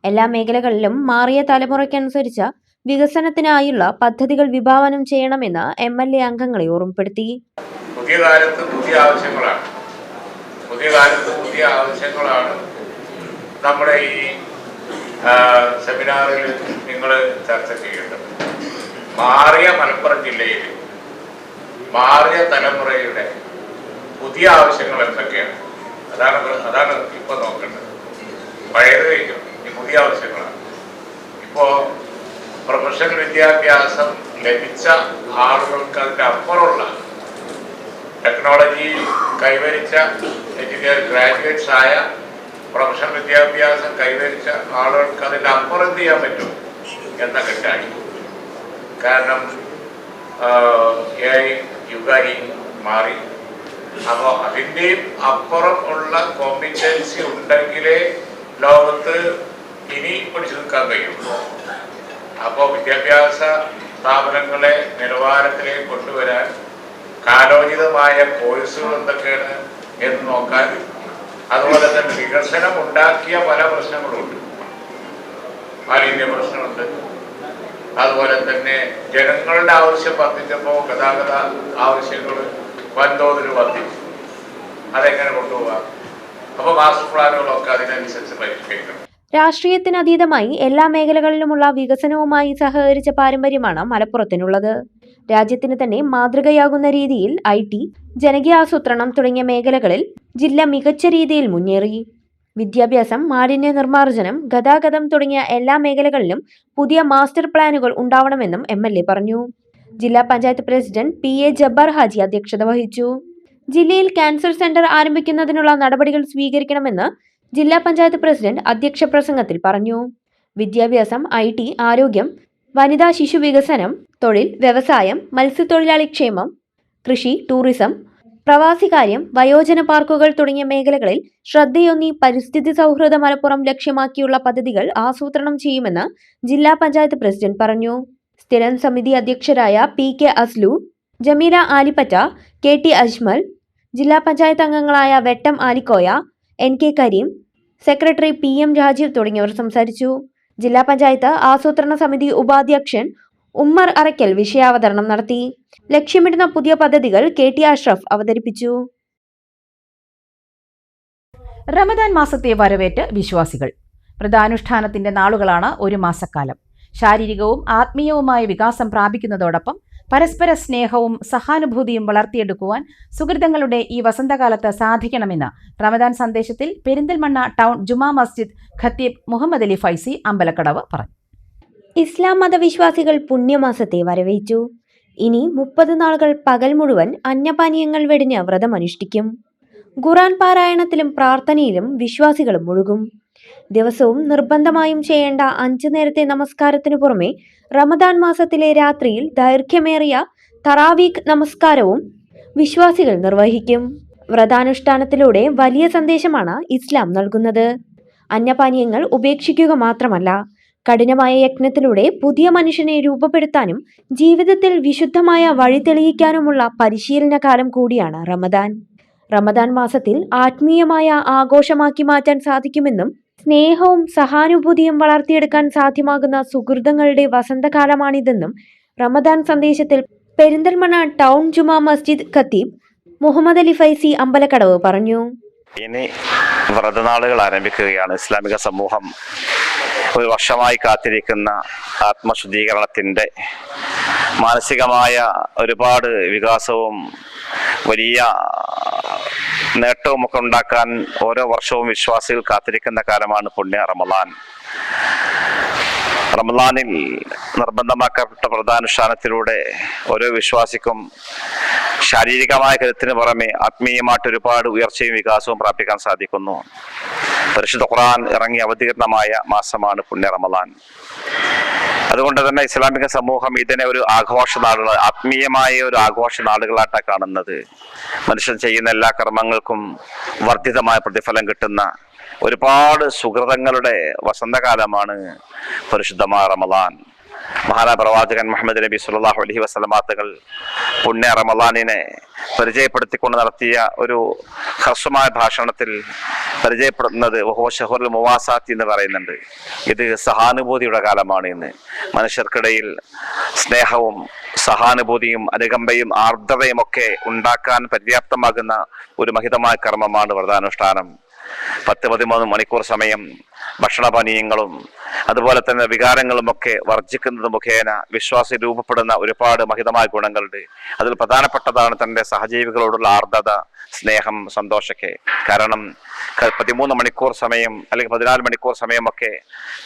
എല്ലാ മേഖലകളിലും മാറിയ തലമുറയ്ക്കനുസരിച്ച് വികസനത്തിനായുള്ള പദ്ധതികൾ വിഭാവനം ചെയ്യണമെന്ന് MLA അംഗങ്ങളെ ഓർമ്മപ്പെടുത്തി. പുതിയ കാലത്ത് പുതിയ ആവശ്യങ്ങളാണ് നമ്മുടെ ഈ സെമിനാറിൽ നിങ്ങൾ ചർച്ച ചെയ്യേണ്ടത്. മാറിയ മലപ്പുറം ജില്ലയിൽ മാറിയ തലമുറയുടെ പുതിയ ആവശ്യങ്ങൾ എന്തൊക്കെയാണ്? അതാണ് ഇപ്പൊ നോക്കേണ്ടത്. പഴയത് കഴിഞ്ഞു, ഈ പുതിയ ആവശ്യങ്ങളാണ്. ഇപ്പോ പ്രൊഫഷണൽ വിദ്യാഭ്യാസം ലഭിച്ച ആളുകൾക്ക് അതിൻ്റെ അപ്പുറമുള്ള ടെക്നോളജി കൈവരിച്ച ഗ്രാജുവേറ്റ്സ് ആയ പ്രൊഫഷണൽ വിദ്യാഭ്യാസം കൈവരിച്ച ആളുകൾക്ക് അതിൻ്റെ അപ്പുറം എന്ത് ചെയ്യാൻ പറ്റും എന്ന ഘട്ടമായി. കാരണം AI യുഗമായി മാറി. അപ്പോൾ അതിൻ്റെയും അപ്പുറം ഉള്ള കോമ്പിറ്റൻസി ഉണ്ടെങ്കിലേ ലോകത്ത് ഇനി പിടിച്ചു നിൽക്കാൻ കഴിയുള്ളൂ. അപ്പോൾ വിദ്യാഭ്യാസ സ്ഥാപനങ്ങളെ നിലവാരത്തിലേക്ക് കൊണ്ടുവരാൻ കാലോചിതമായ കോഴ്സുകൾ എന്തൊക്കെയാണ് എന്ന് നോക്കാൻ, അതുപോലെ തന്നെ വികസനം ഉണ്ടാക്കിയ പല പ്രശ്നങ്ങളുണ്ട്. മാലിന്യ പ്രശ്നമുണ്ട്. അതുപോലെ തന്നെ ജനങ്ങളുടെ ആവശ്യം വർദ്ധിച്ചപ്പോൾ ഗതാഗത ആവശ്യങ്ങൾ വൻതോതിൽ വർദ്ധിച്ചു. അതെങ്ങനെ കൊണ്ടുപോകാം? അപ്പോൾ മാസ്റ്റർ പ്ലാനുകളൊക്കെ അതിനനുസരിച്ച് പരിഷ്കരിക്കണം. രാഷ്ട്രീയത്തിനതീതമായി എല്ലാ മേഖലകളിലുമുള്ള വികസനവുമായി സഹകരിച്ച പാരമ്പര്യമാണ് മലപ്പുറത്തിനുള്ളത്. രാജ്യത്തിന് തന്നെ മാതൃകയാകുന്ന രീതിയിൽ IT, ജനകീയാസൂത്രണം തുടങ്ങിയ മേഖലകളിൽ ജില്ല മികച്ച രീതിയിൽ മുന്നേറി. വിദ്യാഭ്യാസം, മാലിന്യ നിർമ്മാർജ്ജനം, ഗതാഗതം തുടങ്ങിയ എല്ലാ മേഖലകളിലും പുതിയ മാസ്റ്റർ പ്ലാനുകൾ ഉണ്ടാവണമെന്നും MLA പറഞ്ഞു. ജില്ലാ പഞ്ചായത്ത് പ്രസിഡന്റ് PA ജബ്ബാർ ഹാജി അധ്യക്ഷത വഹിച്ചു. ജില്ലയിൽ ക്യാൻസർ സെന്റർ ആരംഭിക്കുന്നതിനുള്ള നടപടികൾ സ്വീകരിക്കണമെന്ന് ജില്ലാ പഞ്ചായത്ത് പ്രസിഡന്റ് അധ്യക്ഷ പ്രസംഗത്തിൽ പറഞ്ഞു. വിദ്യാഭ്യാസം, IT, ആരോഗ്യം, വനിതാ ശിശു വികസനം, തൊഴിൽ, വ്യവസായം, മത്സ്യത്തൊഴിലാളി ക്ഷേമം, കൃഷി, ടൂറിസം, പ്രവാസികാര്യം, വയോജന പാർക്കുകൾ തുടങ്ങിയ മേഖലകളിൽ ശ്രദ്ധയൂന്നി പരിസ്ഥിതി സൗഹൃദ മലപ്പുറം ലക്ഷ്യമാക്കിയുള്ള പദ്ധതികൾ ആസൂത്രണം ചെയ്യുമെന്ന് ജില്ലാ പഞ്ചായത്ത് പ്രസിഡന്റ് പറഞ്ഞു. സ്ഥിരം സമിതി അധ്യക്ഷരായ PK അസ്ലു, ജമീല ആലിപ്പറ്റ, KT അജ്മൽ, ജില്ലാ പഞ്ചായത്ത് അംഗങ്ങളായ Vettam Alikoya, NK Kareem, secretary PM Rajeev തുടങ്ങിയവർ സംസാരിച്ചു. ജില്ലാ പഞ്ചായത്ത് ആസൂത്രണ സമിതി ഉപാധ്യക്ഷൻ ഉമ്മർ അറയ്ക്കൽ വിഷയാവതരണം നടത്തി. ലക്ഷ്യമിടുന്ന പുതിയ പദ്ധതികൾ KT അഷ്റഫ് അവതരിപ്പിച്ചു. റമദാൻ മാസത്തെ വരവേറ്റ് വിശ്വാസികൾ. വ്രതാനുഷ്ഠാനത്തിന്റെ നാളുകളാണ് ഒരു മാസക്കാലം. ശാരീരികവും ആത്മീയവുമായ വികാസം പ്രാപിക്കുന്നതോടൊപ്പം പരസ്പര സ്നേഹവും സഹാനുഭൂതിയും വളർത്തിയെടുക്കുവാൻ സുഹൃത്തുക്കളുടെ ഈ വസന്തകാലത്ത് സാധിക്കണമെന്ന് റമദാൻ സന്ദേശത്തിൽ പെരിന്തൽമണ്ണ ടൗൺ ജുമാ മസ്ജിദ് ഖത്തീബ് മുഹമ്മദ് അലി ഫൈസി അമ്പലക്കടവ് പറഞ്ഞു. ഇസ്ലാം മതവിശ്വാസികൾ പുണ്യമാസത്തെ വരവേറ്റു. ഇനി 30 നാളുകൾ പകൽ മുഴുവൻ അന്നപാനീയങ്ങൾ വെടിഞ്ഞ് വ്രതമനുഷ്ഠിക്കും. ഖുർആൻ പാരായണത്തിലും പ്രാർത്ഥനയിലും വിശ്വാസികളും മുഴുകും. ദിവസവും നിർബന്ധമായും ചെയ്യേണ്ട 5 നേരത്തെ നമസ്കാരത്തിനു പുറമെ റമദാൻ മാസത്തിലെ രാത്രിയിൽ ദൈർഘ്യമേറിയ തറാവീഖ് നമസ്കാരവും വിശ്വാസികൾ നിർവഹിക്കും. വ്രതാനുഷ്ഠാനത്തിലൂടെ വലിയ സന്ദേശമാണ് ഇസ്ലാം നൽകുന്നത്. അന്നപാനീയങ്ങൾ ഉപേക്ഷിക്കുക മാത്രമല്ല, കഠിനമായ യജ്ഞത്തിലൂടെ പുതിയ മനുഷ്യനെ രൂപപ്പെടുത്താനും ജീവിതത്തിൽ വിശുദ്ധമായ വഴി തെളിയിക്കാനുമുള്ള പരിശീലന കാലം കൂടിയാണ് റമദാൻ. റമദാൻ മാസത്തിൽ ആത്മീയമായ ആഘോഷമാക്കി മാറ്റാൻ സാധിക്കുമെന്നും സ്നേഹവും സഹാനുഭൂതിയും വളർത്തിയെടുക്കാൻ സാധ്യമാകുന്ന സുഹൃതങ്ങളുടെ വസന്തകാലമാണിതെന്നും റമദാൻ സന്ദേശത്തിൽ പെരിന്തൽമണ്ണ ടൗൺ ജുമാ മസ്ജിദ് ഖത്തീബ് മുഹമ്മദ് അലി ഫൈസി അമ്പലക്കടവ് പറഞ്ഞു. ഇനി വ്രതനാളുകൾ ആരംഭിക്കുകയാണ്. ഇസ്ലാമിക സമൂഹം ഒരു വർഷമായി കാത്തിരിക്കുന്ന ആത്മശുദ്ധീകരണത്തിൻ്റെ മാനസികമായ ഒരുപാട് വികാസവും വലിയ നേട്ടവുമൊക്കെ ഉണ്ടാക്കാൻ ഓരോ വർഷവും വിശ്വാസികൾ കാത്തിരിക്കുന്ന കാലമാണ് പുണ്യ റമദാൻ. റമദാനിൽ നിർബന്ധമാക്കപ്പെട്ട വ്രതാനുഷ്ഠാനത്തിലൂടെ ഓരോ വിശ്വാസിക്കും ശാരീരികമായ കരുത്തിന് പുറമെ ആത്മീയമായിട്ട് ഒരുപാട് ഉയർച്ചയും വികാസവും പ്രാപിക്കാൻ സാധിക്കുന്നു. പരിശുദ്ധ ഖുർആൻ ഇറങ്ങി അവതീർണമായ മാസമാണ് പുണ്യ റമദാൻ. അതുകൊണ്ട് തന്നെ ഇസ്ലാമിക സമൂഹം ഇതിനെ ഒരു ആഘോഷ നാളുകൾ, ആത്മീയമായ ഒരു ആഘോഷ നാളുകളായിട്ടാണ് കാണുന്നത്. മനുഷ്യൻ ചെയ്യുന്ന എല്ലാ കർമ്മങ്ങൾക്കും വർദ്ധിതമായ പ്രതിഫലം കിട്ടുന്ന ഒരുപാട് സുഹൃതങ്ങളുടെ വസന്തകാലമാണ് പരിശുദ്ധമായ റമദാൻ. മഹാനായ പ്രവാചകൻ മുഹമ്മദ് നബി സല്ലല്ലാഹു അലൈഹി വസല്ലം തങ്ങൾ പുണ്യ റമദാനിനെ പരിചയപ്പെടുത്തിക്കൊണ്ട് നടത്തിയ ഒരു ഹ്രസ്വമായ ഭാഷണത്തിൽ പരിചയപ്പെടുന്നത് വഹുവ ശഹറുൽ മുവാസാത്തി എന്ന് പറയുന്നുണ്ട്. ഇത് സഹാനുഭൂതിയുടെ കാലമാണ്. ഇന്ന് മനുഷ്യർക്കിടയിൽ സ്നേഹവും സഹാനുഭൂതിയും അനുകമ്പയും ആർദ്രതയും ഒക്കെ ഉണ്ടാക്കാൻ പര്യാപ്തമാകുന്ന ഒരു മഹിതമായ കർമ്മമാണ് വ്രതാനുഷ്ഠാനം. 10-13 മണിക്കൂർ സമയം ഭക്ഷണപാനീയങ്ങളും അതുപോലെ തന്നെ വികാരങ്ങളുമൊക്കെ വർജിക്കുന്നത് മുഖേന വിശ്വാസി രൂപപ്പെടുന്ന ഒരുപാട് മഹിതമായ ഗുണങ്ങളുണ്ട്. അതിൽ പ്രധാനപ്പെട്ടതാണ് തൻ്റെ സഹജീവികളോടുള്ള ആർദ്രത, സ്നേഹം, സന്തോഷമൊക്കെ. കാരണം 13 മണിക്കൂർ സമയം അല്ലെങ്കിൽ 14 മണിക്കൂർ സമയമൊക്കെ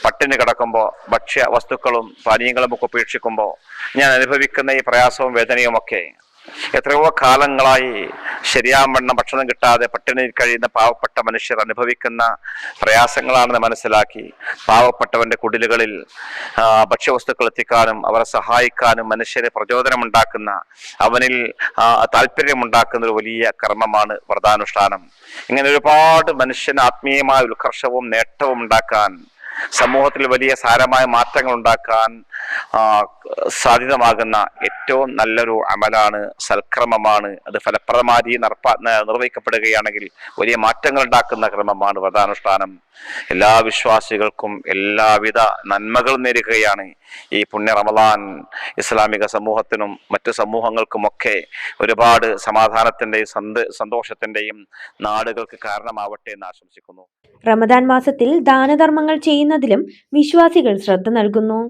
പട്ടിണി കിടക്കുമ്പോൾ ഭക്ഷ്യ വസ്തുക്കളും പാനീയങ്ങളും ഒക്കെ ഉപേക്ഷിക്കുമ്പോൾ ഞാൻ അനുഭവിക്കുന്ന ഈ പ്രയാസവും വേദനയും ഒക്കെ എത്രയോ കാലങ്ങളായി ശരിയാവണ്ണം ഭക്ഷണം കിട്ടാതെ പട്ടിണി കഴിയുന്ന പാവപ്പെട്ട മനുഷ്യർ അനുഭവിക്കുന്ന പ്രയാസങ്ങളാണെന്ന് മനസ്സിലാക്കി പാവപ്പെട്ടവന്റെ കുടിലുകളിൽ ഭക്ഷ്യവസ്തുക്കൾ എത്തിക്കാനും അവരെ സഹായിക്കാനും മനുഷ്യരെ പ്രചോദനമുണ്ടാക്കുന്ന, അവനിൽ താല്പര്യമുണ്ടാക്കുന്ന ഒരു വലിയ കർമ്മമാണ് വ്രതാനുഷ്ഠാനം. ഇങ്ങനെ ഒരുപാട് മനുഷ്യന് ആത്മീയമായ ഉത്കർഷവും നേട്ടവും ഉണ്ടാക്കാൻ, സമൂഹത്തിൽ വലിയ സാരമായ മാറ്റങ്ങൾ ഉണ്ടാക്കാൻ സാധ്യതമാകുന്ന ഏറ്റവും നല്ലൊരു അമലാണ്, സൽക്രമമാണ്. അത് ഫലപ്രദമായി നിർവഹിക്കപ്പെടുകയാണെങ്കിൽ വലിയ മാറ്റങ്ങൾ ഉണ്ടാക്കുന്ന ക്രമമാണ് വ്രതാനുഷ്ഠാനം. എല്ലാ വിശ്വാസികൾക്കും എല്ലാവിധ നന്മകളും നേരുകയാണ് ഈ പുണ്യ റമദാൻ. ഇസ്ലാമിക സമൂഹത്തിനും മറ്റു സമൂഹങ്ങൾക്കുമൊക്കെ ഒരുപാട് സമാധാനത്തിന്റെയും സന്തോഷത്തിന്റെയും നാടുകൾക്ക് കാരണമാവട്ടെ എന്ന് ആശംസിക്കുന്നു. റമദാൻ മാസത്തിൽ ദാനധർമ്മങ്ങൾ ചെയ്യുന്നതിലും വിശ്വാസികൾ ശ്രദ്ധ നൽകുന്നു.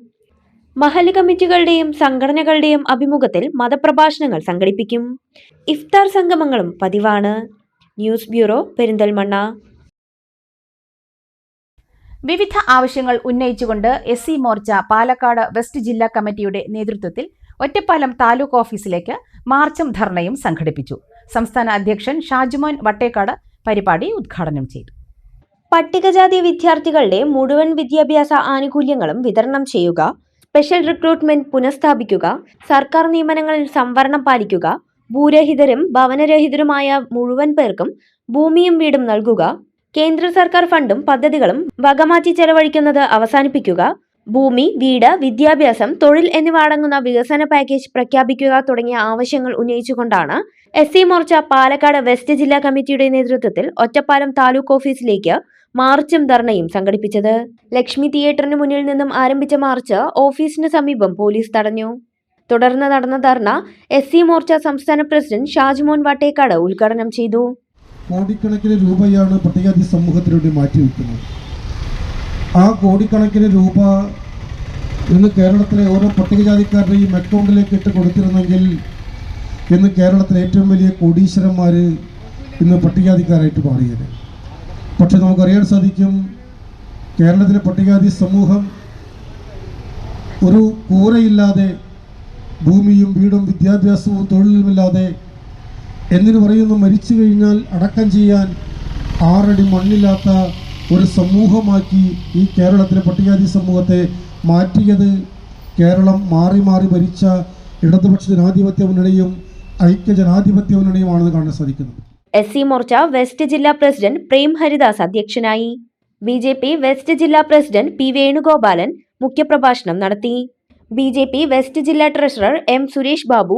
മഹല്ല് കമ്മിറ്റികളുടെയും സംഘടനകളുടെയും അഭിമുഖത്തിൽ മതപ്രഭാഷണങ്ങൾ സംഘടിപ്പിക്കും. ഇഫ്താർ സംഗമങ്ങളും പതിവാണ്. News bureau, Perinthalmanna. വിവിധ ആവശ്യങ്ങൾ ഉന്നയിച്ചുകൊണ്ട് SC മോർച്ച പാലക്കാട് വെസ്റ്റ് ജില്ലാ കമ്മിറ്റിയുടെ നേതൃത്വത്തിൽ ഒറ്റപ്പാലം താലൂക്ക് ഓഫീസിലേക്ക് മാർച്ചും ധർണയും സംഘടിപ്പിച്ചു. സംസ്ഥാന അധ്യക്ഷൻ ഷാജുമോൻ വട്ടേക്കാട് പരിപാടി ഉദ്ഘാടനം ചെയ്തു. പട്ടികജാതി വിദ്യാർത്ഥികളുടെ മുഴുവൻ വിദ്യാഭ്യാസ ആനുകൂല്യങ്ങളും വിതരണം ചെയ്യുക, സ്പെഷ്യൽ റിക്രൂട്ട്മെന്റ് പുനഃസ്ഥാപിക്കുക, സർക്കാർ നിയമനങ്ങളിൽ സംവരണം പാലിക്കുക, ഭൂരഹിതരും ഭവനരഹിതരുമായ മുഴുവൻ പേർക്കും ഭൂമിയും വീടും നൽകുക, കേന്ദ്ര സർക്കാർ ഫണ്ടും പദ്ധതികളും വകമാറ്റി ചെലവഴിക്കുന്നത് അവസാനിപ്പിക്കുക, ഭൂമി, വീട്, വിദ്യാഭ്യാസം, തൊഴിൽ എന്നിവ അടങ്ങുന്ന വികസന പാക്കേജ് പ്രഖ്യാപിക്കുക തുടങ്ങിയ ആവശ്യങ്ങൾ ഉന്നയിച്ചുകൊണ്ടാണ് SC മോർച്ച പാലക്കാട് വെസ്റ്റ് ജില്ലാ കമ്മിറ്റിയുടെ നേതൃത്വത്തിൽ ഒറ്റപ്പാലം താലൂക്ക് ഓഫീസിലേക്ക് മാർച്ചും ധർണയും സംഘടിപ്പിച്ചത്. ലക്ഷ്മി തിയേറ്ററിന് മുന്നിൽ നിന്നും ആരംഭിച്ച മാർച്ച് ഓഫീസിന് സമീപം പോലീസ് തടഞ്ഞു. തുടർന്ന് നടന്ന ധർണ SC മോർച്ച സംസ്ഥാന പ്രസിഡന്റ് ഷാജുമോൻ വട്ടേക്കാട് ഉദ്ഘാടനം ചെയ്തു. കോടിക്കണക്കിന് രൂപയാണ് പട്ടികജാതി സമൂഹത്തിലൂടെ മാറ്റിവെക്കുന്നത്. ആ കോടിക്കണക്കിന് രൂപ ഇന്ന് കേരളത്തിലെ ഓരോ പട്ടികജാതിക്കാരുടെയും അക്കൗണ്ടിലേക്ക് ഇട്ട് കൊടുത്തിരുന്നെങ്കിൽ ഇന്ന് കേരളത്തിലെ ഏറ്റവും വലിയ കോടീശ്വരന്മാർ ഇന്ന് പട്ടികജാതിക്കാരായിട്ട് മാറിയത്. പക്ഷെ നമുക്കറിയാൻ സാധിക്കും, കേരളത്തിലെ പട്ടികജാതി സമൂഹം ഒരു കൂരയില്ലാതെ, ഭൂമിയും വീടും വിദ്യാഭ്യാസവും തൊഴിലുമില്ലാതെ, എന്നിന് പറയുന്നു മരിച്ചു കഴിഞ്ഞാൽ അടക്കം ചെയ്യാൻ 6 അടി മണ്ണില്ലാത്ത ഒരു സമൂഹമാക്കി ഈ കേരളത്തിലെ പട്ടികജാതി സമൂഹത്തെ മാറ്റിയത് കേരളം മാറി മാറി ഭരിച്ച ഇടതുപക്ഷ ജനാധിപത്യ മുന്നണിയും ഐക്യ ജനാധിപത്യ മുന്നണിയുമാണെന്ന് കാണാൻ സാധിക്കുന്നത്. SC മോർച്ച വെസ്റ്റ് ജില്ലാ പ്രസിഡന്റ് പ്രേം ഹരിദാസ് അധ്യക്ഷനായി. BJP വെസ്റ്റ് ജില്ലാ പ്രസിഡന്റ് P. വേണുഗോപാലൻ മുഖ്യപ്രഭാഷണം നടത്തി. BJP വെസ്റ്റ് ജില്ലാ treasurer M. Suresh Babu,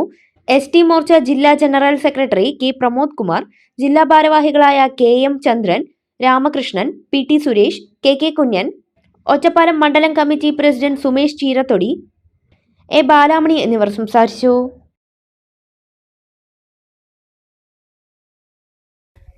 ST Morcha ജില്ലാ general secretary K. Pramod Kumar, ജില്ലാ ഭാരവാഹികളായ KM ചന്ദ്രൻ, രാമകൃഷ്ണൻ, PT സുരേഷ്, KK കുഞ്ഞൻ, ഒറ്റപ്പാലം മണ്ഡലം committee president Sumesh Cheerathodi, A. Balamani എന്നിവർ സംസാരിച്ചു.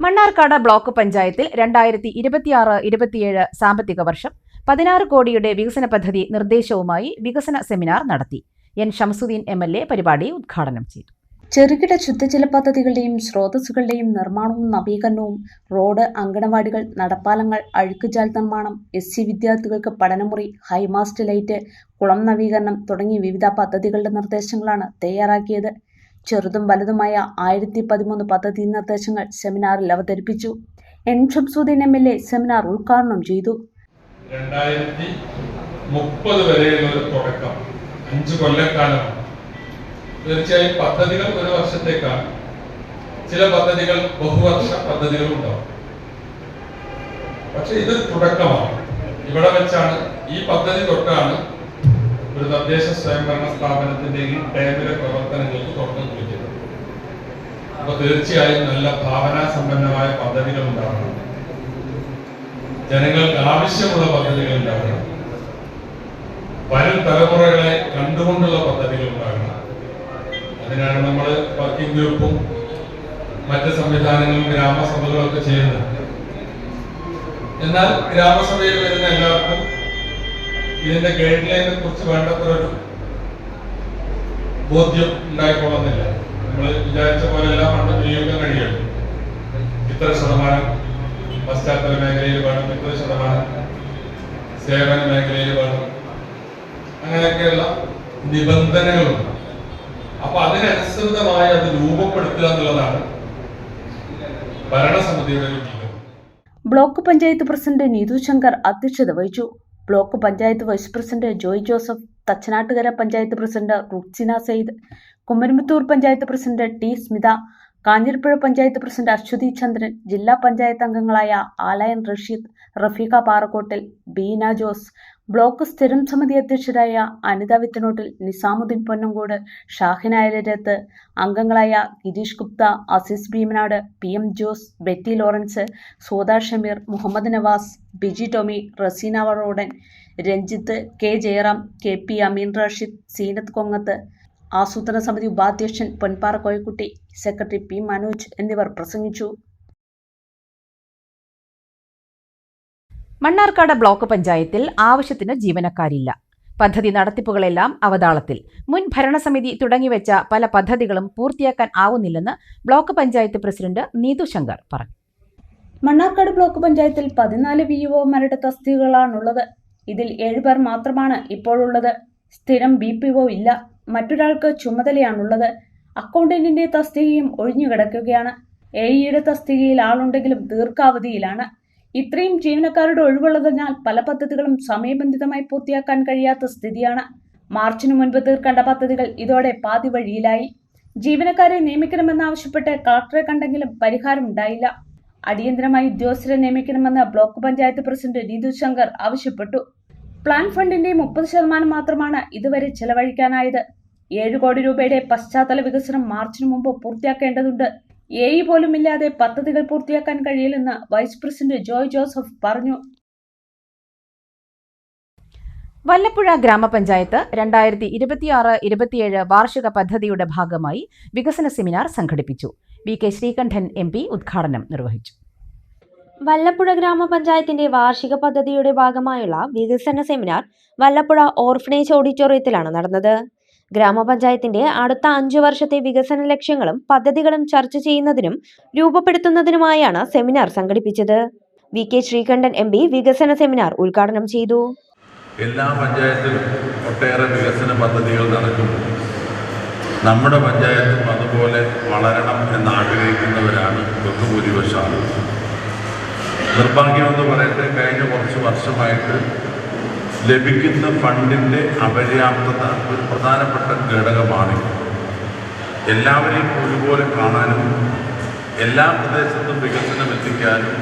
മണ്ണാർക്കാട് ബ്ലോക്ക് പഞ്ചായത്തിൽ 2026-27 സാമ്പത്തിക വർഷം 16 കോടിയുടെ വികസന പദ്ധതി നിർദ്ദേശവുമായി വികസന സെമിനാർ നടത്തി. N. ഷംസുദ്ദീൻ MLA പരിപാടി ഉദ്ഘാടനം ചെയ്തു. ചെറുകിട ശുദ്ധജല പദ്ധതികളുടെയും സ്രോതസ്സുകളുടെയും നിർമ്മാണവും നവീകരണവും, റോഡ്, അങ്കണവാടികൾ, നടപ്പാലങ്ങൾ, അഴുക്കുചാൽ നിർമ്മാണം, SC വിദ്യാർത്ഥികൾക്ക് പഠനമുറി, ഹൈമാസ്റ്റ് ലൈറ്റ്, കുളം നവീകരണം തുടങ്ങി വിവിധ പദ്ധതികളുടെ നിർദ്ദേശങ്ങളാണ് തയ്യാറാക്കിയത്. ചെറുതും വലുതുമായ 1013 പദ്ധതി നിർദ്ദേശങ്ങൾ സെമിനാറിൽ അവതരിപ്പിച്ചു. N. ഷംസുദ്ദീൻ MLA സെമിനാർ ഉദ്ഘാടനം ചെയ്തു. 2030 വരെയുള്ള ഒരു തുടക്കം 5 കൊല്ലക്കാലമാണ്. തീർച്ചയായും പദ്ധതികൾ ഒരു വർഷത്തേക്കാണ്. ചില പദ്ധതികൾ ബഹുവർഷ പദ്ധതികൾ ഉണ്ടാവും. പക്ഷെ ഇത് തുടക്കമാണ്. ഇവിടെ വെച്ചാണ് ഈ പദ്ധതി തൊട്ടാണ് ഒരു തദ്ദേശ സ്വയംഭരണ സ്ഥാപനത്തിന്റെ ഈ ടൈമിലെ പ്രവർത്തനങ്ങൾക്ക് തുടക്കം കുറിക്കുന്നത്. അപ്പൊ തീർച്ചയായും നല്ല ഭാവനാ സമ്പന്നമായ പദ്ധതികൾ ഉണ്ടാവണം. ജനങ്ങൾക്ക് ആവശ്യമുള്ള പദ്ധതികൾ ഉണ്ടാവണം. വരും തലമുറകളെ കണ്ടുകൊണ്ടുള്ള പദ്ധതികൾ ഉണ്ടാകണം. അതിനാണ് നമ്മൾ വർക്കിംഗ് ഗ്രൂപ്പും മറ്റ് സംവിധാനങ്ങളും ഗ്രാമസഭകളും ഒക്കെ ചെയ്യുന്നത്. എന്നാൽ ഗ്രാമസഭയിൽ വരുന്ന എല്ലാവർക്കും ഇതിന്റെ ഗൈഡ് ലൈനെ കുറിച്ച് വേണ്ടത്ര ഒരു ബോധ്യം ഉണ്ടായിക്കൊള്ളുന്നില്ല. നമ്മൾ വിചാരിച്ച പോലെ എല്ലാം ഫണ്ട് വിനിയോഗിക്കാൻ കഴിയുള്ളൂ. ഇത്ര ശതമാനം പശ്ചാത്തല മേഖലയിൽ വേണം, ഇത്ര ശതമാനം സേവന മേഖലയിൽ വേണം, അങ്ങനെയൊക്കെയുള്ള നിബന്ധനകളുണ്ട്. അപ്പൊ അതിനനുസൃതമായി അത് രൂപപ്പെടുത്തുക എന്നുള്ളതാണ് ഭരണസമിതിയുടെ ഒരു നീക്കം. ബ്ലോക്ക് പഞ്ചായത്ത് പ്രസിഡന്റ് നീതു ശങ്കർ അധ്യക്ഷത വഹിച്ചു. Block panchayat vice president Joy Joseph, Thachanattukara panchayat president Ruksina Sayed, Kumaramputhur panchayat president T. Smitha, Kanjirapuzha panchayat president Aswathy Chandran, ജില്ലാ പഞ്ചായത്ത് അംഗങ്ങളായ ആലയൻ റഷീദ്, റഫീഖ പാറക്കോട്ടിൽ, ബീന ജോസ്, ബ്ലോക്ക് സ്ഥിരം സമിതി അധ്യക്ഷരായ അനിത വിത്തനോട്ടിൽ, നിസാമുദ്ദീൻ പൊന്നങ്കോട്, ഷാഹിന അയലരത്ത്, അംഗങ്ങളായ Gireesh Gupta, Azeez Bheemanad, PM Jose, Betty Lawrence, Soda Shameer, Muhammad Nawas, Biji Tomy, Raseena Varodan, Ranjith, K. Jayaram, KP Ameen Rashid, Seenath Kongath, ആസൂത്രണ സമിതി ഉപാധ്യക്ഷൻ പൊൻപാറ കോയക്കുട്ടി, സെക്രട്ടറി P. മനോജ് എന്നിവർ പ്രസംഗിച്ചു. മണ്ണാർക്കാട് ബ്ലോക്ക് പഞ്ചായത്തിൽ ആവശ്യത്തിന് ജീവനക്കാരില്ല. പദ്ധതി നടത്തിപ്പുകളെല്ലാം അവതാളത്തിൽ. മുൻ ഭരണസമിതി തുടങ്ങിവെച്ച പല പദ്ധതികളും പൂർത്തിയാക്കാൻ ആവുന്നില്ലെന്ന് ബ്ലോക്ക് പഞ്ചായത്ത് പ്രസിഡന്റ് നീതു ശങ്കർ പറഞ്ഞു. മണ്ണാർക്കാട് ബ്ലോക്ക് പഞ്ചായത്തിൽ 14 VOമാരുടെ തസ്തികകളാണുള്ളത്. ഇതിൽ 7 പേർ മാത്രമാണ് ഇപ്പോഴുള്ളത്. സ്ഥിരം BPO ഇല്ല. മറ്റൊരാൾക്ക് ചുമതലയാണുള്ളത്. അക്കൗണ്ടന്റിന്റെ തസ്തികയും ഒഴിഞ്ഞുകിടക്കുകയാണ്. AEയുടെ തസ്തികയിൽ ആളുണ്ടെങ്കിലും ദീർഘാവധിയിലാണ്. ഇത്രയും ജീവനക്കാരുടെ ഒഴിവുള്ളതിനാൽ പല പദ്ധതികളും സമയബന്ധിതമായി പൂർത്തിയാക്കാൻ കഴിയാത്ത സ്ഥിതിയാണ്. മാർച്ചിന് മുൻപ് തീർക്കേണ്ട പദ്ധതികൾ ഇതോടെ പാതി വഴിയിലായി. ജീവനക്കാരെ നിയമിക്കണമെന്നാവശ്യപ്പെട്ട് കളക്ടറെ കണ്ടെങ്കിലും പരിഹാരമുണ്ടായില്ല. അടിയന്തരമായി ഉദ്യോഗസ്ഥരെ നിയമിക്കണമെന്ന് ബ്ലോക്ക് പഞ്ചായത്ത് പ്രസിഡന്റ് നീതു ശങ്കർ ആവശ്യപ്പെട്ടു. പ്ലാൻ ഫണ്ടിന്റെ 30% മാത്രമാണ് ഇതുവരെ ചെലവഴിക്കാനായത്. 7 കോടി രൂപയുടെ പശ്ചാത്തല വികസനം മാർച്ചിന് മുമ്പ് പൂർത്തിയാക്കേണ്ടതുണ്ട്. AE പോലും ഇല്ലാതെ പദ്ധതികൾ പൂർത്തിയാക്കാൻ കഴിയില്ലെന്ന് വൈസ് പ്രസിഡന്റ് ജോയ് ജോസഫ് പറഞ്ഞു. വല്ലപ്പുഴ ഗ്രാമപഞ്ചായത്ത് 2026-27 വാർഷിക പദ്ധതിയുടെ ഭാഗമായി വികസന സെമിനാർ സംഘടിപ്പിച്ചു. VK ശ്രീകണ്ഠൻ MP ഉദ്ഘാടനം നിർവഹിച്ചു. വല്ലപ്പുഴ ഗ്രാമപഞ്ചായത്തിന്റെ വാർഷിക പദ്ധതിയുടെ ഭാഗമായുള്ള വികസന സെമിനാർ വല്ലപ്പുഴ ഓർഫനേജ് ഓഡിറ്റോറിയത്തിലാണ് നടന്നത്. ഗ്രാമപഞ്ചായത്തിന്റെ അടുത്ത 5 വർഷത്തെ വികസന ലക്ഷ്യങ്ങളും പദ്ധതികളും ചർച്ച ചെയ്യുന്നതിനും രൂപപ്പെടുത്തുന്നതിനുമായാണ് സെമിനാർ സംഘടിപ്പിച്ചത്. VK ശ്രീകണ്ഠൻ MP വികസന സെമിനാർ ഉദ്ഘാടനം ചെയ്തു. എല്ലാ പഞ്ചായത്തിലും ഒട്ടേറെ വികസന പദ്ധതികൾ നടക്കുന്നു. നമ്മുടെ പഞ്ചായത്തും അതുപോലെ വളരണം എന്നാഗ്രഹിക്കുന്നവരാണ് ബഹുഭൂരിപക്ഷം ആളുകൾ. നിർഭാഗ്യമെന്ന് പറയട്ടെ, കഴിഞ്ഞ കുറച്ച് വർഷമായിട്ട് ലഭിക്കുന്ന ഫണ്ടിൻ്റെ അപര്യാപ്തത ഒരു പ്രധാനപ്പെട്ട ഘടകമാണ്. എല്ലാവരെയും ഒരുപോലെ കാണാനും എല്ലാ പ്രദേശത്തും വികസനം എത്തിക്കാനും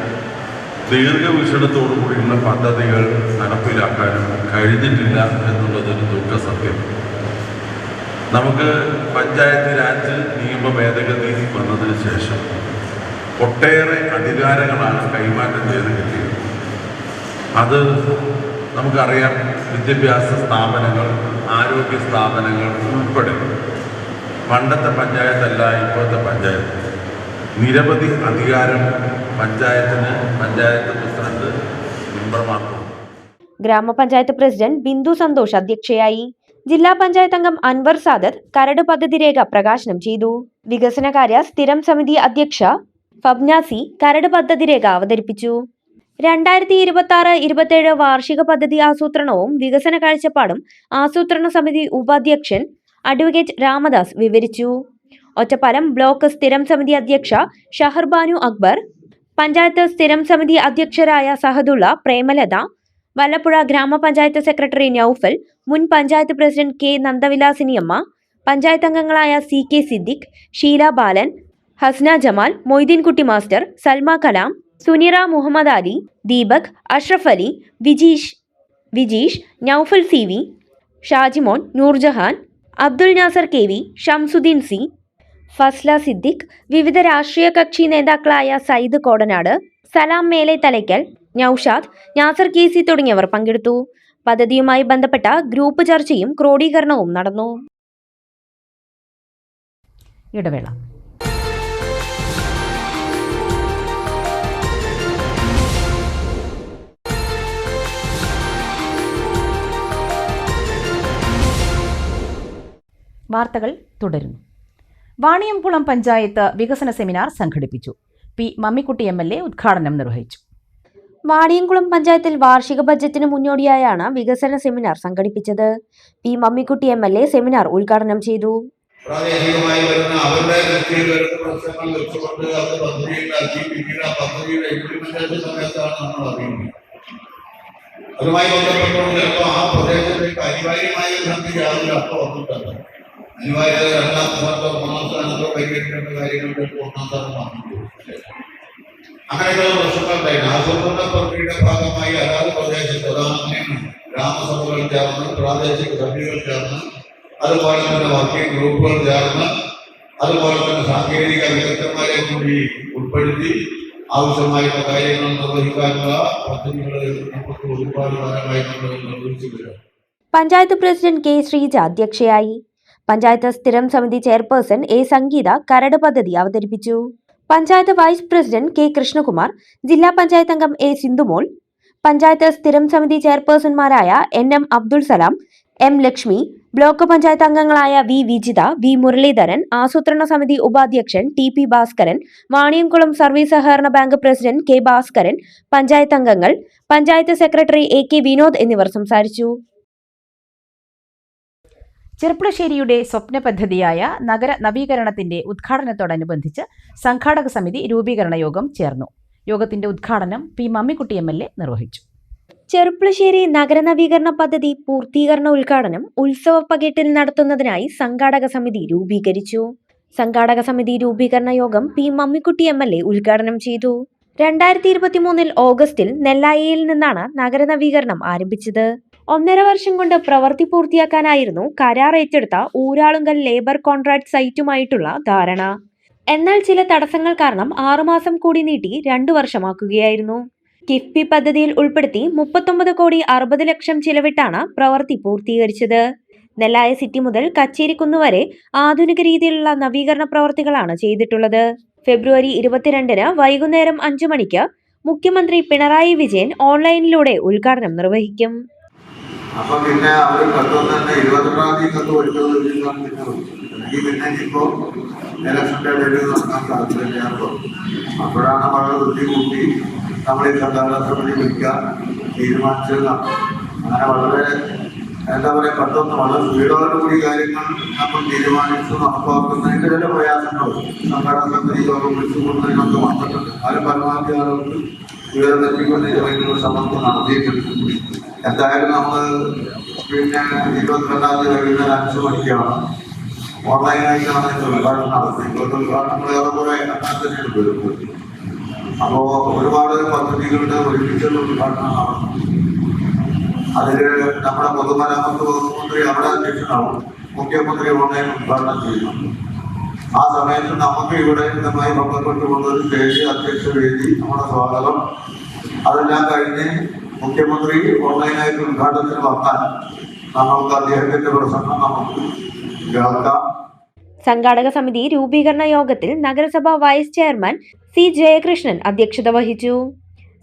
ദീർഘവീക്ഷണത്തോടു കൂടിയുള്ള പദ്ധതികൾ നടപ്പിലാക്കാനും കഴിഞ്ഞിട്ടില്ല എന്നുള്ളതൊരു ദുഃഖസത്യം. നമുക്ക് പഞ്ചായത്ത് രാജ് നിയമ ഭേദഗതി വന്നതിന് ശേഷം ഒട്ടേറെ അധികാരങ്ങളാണ് കൈമാറ്റം ചെയ്ത് കിട്ടിയത്. അത് നമുക്കറിയാം. വിദ്യാഭ്യാസ സ്ഥാപനങ്ങൾ, ആരോഗ്യ സ്ഥാപനങ്ങൾ ഉൾപ്പെടെ പണ്ടത്തെ പഞ്ചായത്തല്ല ഇപ്പോഴത്തെ പഞ്ചായത്ത്. നിരവധി അധികാരം പഞ്ചായത്തിന്, പഞ്ചായത്ത് പ്രസിഡന്റ്, മെമ്പർമാർക്കും. ഗ്രാമപഞ്ചായത്ത് പ്രസിഡന്റ് ബിന്ദു സന്തോഷ് അധ്യക്ഷയായി. ജില്ലാ പഞ്ചായത്ത് അംഗം അൻവർ സാദത്ത് കരട് പദ്ധതി രേഖ പ്രകാശനം ചെയ്തു. വികസനകാര്യ സ്ഥിരം സമിതി അധ്യക്ഷ ഫബ്നാസി കരട് പദ്ധതി രേഖ അവതരിപ്പിച്ചു. 2026-27 വാർഷിക പദ്ധതി ആസൂത്രണവും വികസന കാഴ്ചപ്പാടും ആസൂത്രണ സമിതി ഉപാധ്യക്ഷൻ അഡ്വക്കേറ്റ് രാമദാസ് വിവരിച്ചു. ഒറ്റപ്പാലം ബ്ലോക്ക് സ്ഥിരം സമിതി അധ്യക്ഷ ഷഹർബാനു അക്ബർ, പഞ്ചായത്ത് സ്ഥിരം സമിതി അധ്യക്ഷരായ സഹദുള്ള, പ്രേമലത, വല്ലപ്പുഴ ഗ്രാമപഞ്ചായത്ത് സെക്രട്ടറി നൌഫൽ, മുൻ പഞ്ചായത്ത് പ്രസിഡന്റ് കെ നന്ദവിലാസിനിയമ്മ, പഞ്ചായത്ത് അംഗങ്ങളായ CK Siddique, Sheela Balan, Hasna Jamal, Moideenkutty master, Salma Kalam, Sunira Muhammad Ali, Deepak, Ashraf Ali, Vijeesh, Noufal CV, Shajimon, Noorjahan, Abdul Nasar KV, Shamsuddin C, Fasla Siddique, വിവിധ രാഷ്ട്രീയ കക്ഷി നേതാക്കളായ സയ്യിദ് കോടനാട്, സലാം മേലെ തലയ്ക്കൽ, നൌഷാദ്, നാസർ KC തുടങ്ങിയവർ പങ്കെടുത്തു. പദ്ധതിയുമായി ബന്ധപ്പെട്ട ഗ്രൂപ്പ് ചർച്ചയും ക്രോഡീകരണവും നടന്നു. ഇടവേള. വാർത്തകൾ തുടരുന്നു. വാണിയംകുളം പഞ്ചായത്ത് വികസന സെമിനാർ സംഘടിപ്പിച്ചു. പി മമ്മിക്കുട്ടി MLA ഉദ്ഘാടനം നിർവഹിച്ചു. വാണിയംകുളം പഞ്ചായത്തിൽ വാർഷിക ബജറ്റിന് മുന്നോടിയായാണ് വികസന സെമിനാർ സംഘടിപ്പിച്ചത്. പി മമ്മിക്കുട്ടി MLA സെമിനാർ ഉദ്ഘാടനം ചെയ്തു. പ്രാദേശികമായി വരുന്ന അവരുടെ കൃഷിയിൽ വരുന്ന പ്രശ്നങ്ങൾ വെച്ചുകൊണ്ട് അവർ പദ്ധതി ഉണ്ടാക്കി പിന്നീട് ആ പദ്ധതിയുടെ ഇംപ്ലിമെന്റേഷൻ സമയത്താണ് നമ്മൾ അറിയുന്നത്. അതുമായി ബന്ധപ്പെട്ടുകൊണ്ട് ചിലപ്പോൾ ആ പ്രദേശത്തേക്ക് അനിവാര്യമായ ഒരു സംഗതി ആവില്ല അപ്പോൾ വന്നിട്ടുണ്ട്. അനിവാര്യത 2ാം സ്ഥാനത്തോ 3ാം സ്ഥാനത്തോ കൈവരിക്കേണ്ട കാര്യങ്ങൾക്ക് 1ാം സ്ഥാനം വന്നിട്ടുണ്ട്. അങ്ങനെയുള്ള പ്രശ്നങ്ങളുണ്ടായിരുന്നു. ആസൂത്രണ പ്രക്രിയയുടെ ഭാഗമായി അതാത് പ്രദേശത്ത് ഉദാഹരണത്തിന് ഗ്രാമസഭകൾ ചേർന്ന്, പ്രാദേശിക സമിതികൾ ചേർന്ന്, അതുപോലെ തന്നെ വർക്കിംഗ് ഗ്രൂപ്പുകൾ ചേർന്ന്, അതുപോലെ തന്നെ സാങ്കേതിക വിദഗ്ധന്മാരെ കൂടി ഉൾപ്പെടുത്തി ആവശ്യമായിട്ടുള്ള കാര്യങ്ങൾ നിർവഹിക്കാനുള്ള പദ്ധതികൾ നമുക്ക് ഒരുപാട് കാലമായി നമ്മൾ നിർവഹിച്ചിട്ടുണ്ട്. പഞ്ചായത്ത് പ്രസിഡന്റ് K ശ്രീജ അധ്യക്ഷയായി. പഞ്ചായത്ത് സ്ഥിരം സമിതി ചെയർപേഴ്സൺ A സംഗീത കരട് പദ്ധതി അവതരിപ്പിച്ചു. Panchayat vice president K Krishnakumar, ജില്ലാ പഞ്ചായത്ത് അംഗം A സിന്ധുമോൾ, പഞ്ചായത്ത് സ്ഥിരം സമിതി ചെയർപേഴ്സൺമാരായ NM Abdul Salam, M Lakshmi, block panchayat അംഗങ്ങളായ V വിജിത, V മുരളീധരൻ, ആസൂത്രണ സമിതി ഉപാധ്യക്ഷൻ TP ഭാസ്കരൻ, വാണിയംകുളം സർവീസ് സഹകരണ bank president K Bhaskaran, panchayat അംഗങ്ങൾ, പഞ്ചായത്ത് സെക്രട്ടറി AK വിനോദ് എന്നിവർ സംസാരിച്ചു. ചെർപ്പുളശ്ശേരിയുടെ സ്വപ്ന പദ്ധതിയായ നഗര നവീകരണത്തിന്റെ ഉദ്ഘാടനത്തോടനുബന്ധിച്ച് സംഘാടക സമിതി രൂപീകരണ യോഗം ചേർന്നു. യോഗത്തിന്റെ ഉദ്ഘാടനം പി മമ്മിക്കുട്ടി MLA നിർവഹിച്ചു. ചെർപ്പുളശ്ശേരി നഗര നവീകരണ പദ്ധതി പൂർത്തീകരണ ഉദ്ഘാടനം ഉത്സവ പകിട്ടിൽ നടത്തുന്നതിനായി സംഘാടക സമിതി രൂപീകരിച്ചു. സംഘാടക സമിതി രൂപീകരണ യോഗം പി മമ്മിക്കുട്ടി MLA ഉദ്ഘാടനം ചെയ്തു. 2023 ഓഗസ്റ്റിൽ നെല്ലായിയിൽ നിന്നാണ് നഗര നവീകരണം ആരംഭിച്ചത്. 1.5 വർഷം കൊണ്ട് പ്രവൃത്തി പൂർത്തിയാക്കാനായിരുന്നു കരാർ ഏറ്റെടുത്ത ഊരാളുങ്കൽ ലേബർ കോൺട്രാക്ട് സൈറ്റുമായിട്ടുള്ള ധാരണ. എന്നാൽ ചില തടസ്സങ്ങൾ കാരണം 6 മാസം കൂടി നീട്ടി 2 വർഷമാക്കുകയായിരുന്നു. കിഫ്ബി പദ്ധതിയിൽ ഉൾപ്പെടുത്തി 39.60 കോടി ചിലവിട്ടാണ് പ്രവൃത്തി പൂർത്തീകരിച്ചത്. നെല്ലായ സിറ്റി മുതൽ കച്ചേരിക്കുന്ന് വരെ ആധുനിക രീതിയിലുള്ള നവീകരണ പ്രവൃത്തികളാണ് ചെയ്തിട്ടുള്ളത്. ഫെബ്രുവരി 22 വൈകുന്നേരം 5 മണിക്ക് മുഖ്യമന്ത്രി പിണറായി വിജയൻ ഓൺലൈനിലൂടെ ഉദ്ഘാടനം നിർവഹിക്കും. അപ്പൊ പിന്നെ അവർ കത്തുന്ന തന്നെ 22-ാം തീയതി കത്ത് കൊടുക്കുന്നത് പിന്നെ ഇപ്പോ ഇലക്ഷന്റെ ഇടയിൽ നടക്കാൻ സാധ്യതയില്ലാത്തോ അപ്പോഴാണ് വളരെ ബുദ്ധിമുട്ടി നമ്മൾ ഈ സംഘാടക സമിതി വിളിക്കാൻ തീരുമാനിച്ചത്. അങ്ങനെ വളരെ എന്താ പറയുക പെട്ടെന്ന് വളരെ സ്പീഡോടുകൂടി കാര്യങ്ങൾ നമ്മൾ തീരുമാനിച്ച് നടപ്പാക്കുന്നതിന്റെ ചില പ്രയാസങ്ങളും സംഘാടക സമിതി യോഗം വിളിച്ചുകൊണ്ടതിനൊക്കെ വന്നിട്ടുണ്ട്. ആരും പരമാവധി ആളുകൾക്ക് വിവരം ലഭിക്കുന്നതിനുള്ള ശ്രമങ്ങൾ നടത്തിയിട്ടുണ്ട്. എന്തായാലും നമ്മൾ പിന്നെ 22-ാം തീയതി വൈകുന്നേരം 5 മണിക്കാണ് ഓൺലൈനായിട്ടാണ് ഉദ്ഘാടനം നടത്തുന്നത്. ഉദ്ഘാടനം നമ്മൾ ഏറെക്കുറെ അങ്ങനെ തന്നെയാണ് വരുന്നത്. അപ്പോ ഒരുപാട് പദ്ധതികളുടെ ഒരുമിച്ചുള്ള ഉദ്ഘാടനം നടന്നു. അതില് നമ്മുടെ പൊതുമരാമത്ത് വകുപ്പ് മന്ത്രി അവിടെ അധ്യക്ഷനാവും, മുഖ്യമന്ത്രി ഓൺലൈൻ ഉദ്ഘാടനം ചെയ്യുന്നു. ആ സമയത്ത് നമുക്ക് ഇവിടെ ഇതുമായി ബന്ധപ്പെട്ടുകൊണ്ട് ഒരു ദേശീയ അധ്യക്ഷ വേദി, നമ്മുടെ സ്വാഗതം, അതെല്ലാം കഴിഞ്ഞ് മുഖ്യമന്ത്രി ഓൺലൈനായിട്ട് ഉദ്ഘാടനത്തിന് വന്നാൽ നമുക്ക് അദ്ദേഹത്തിന്റെ പ്രസംഗം നമുക്ക് കേൾക്കാം. സംഘാടക സമിതി രൂപീകരണ യോഗത്തിൽ നഗരസഭ വൈസ് ചെയർമാൻ സി ജയകൃഷ്ണൻ അധ്യക്ഷത വഹിച്ചു.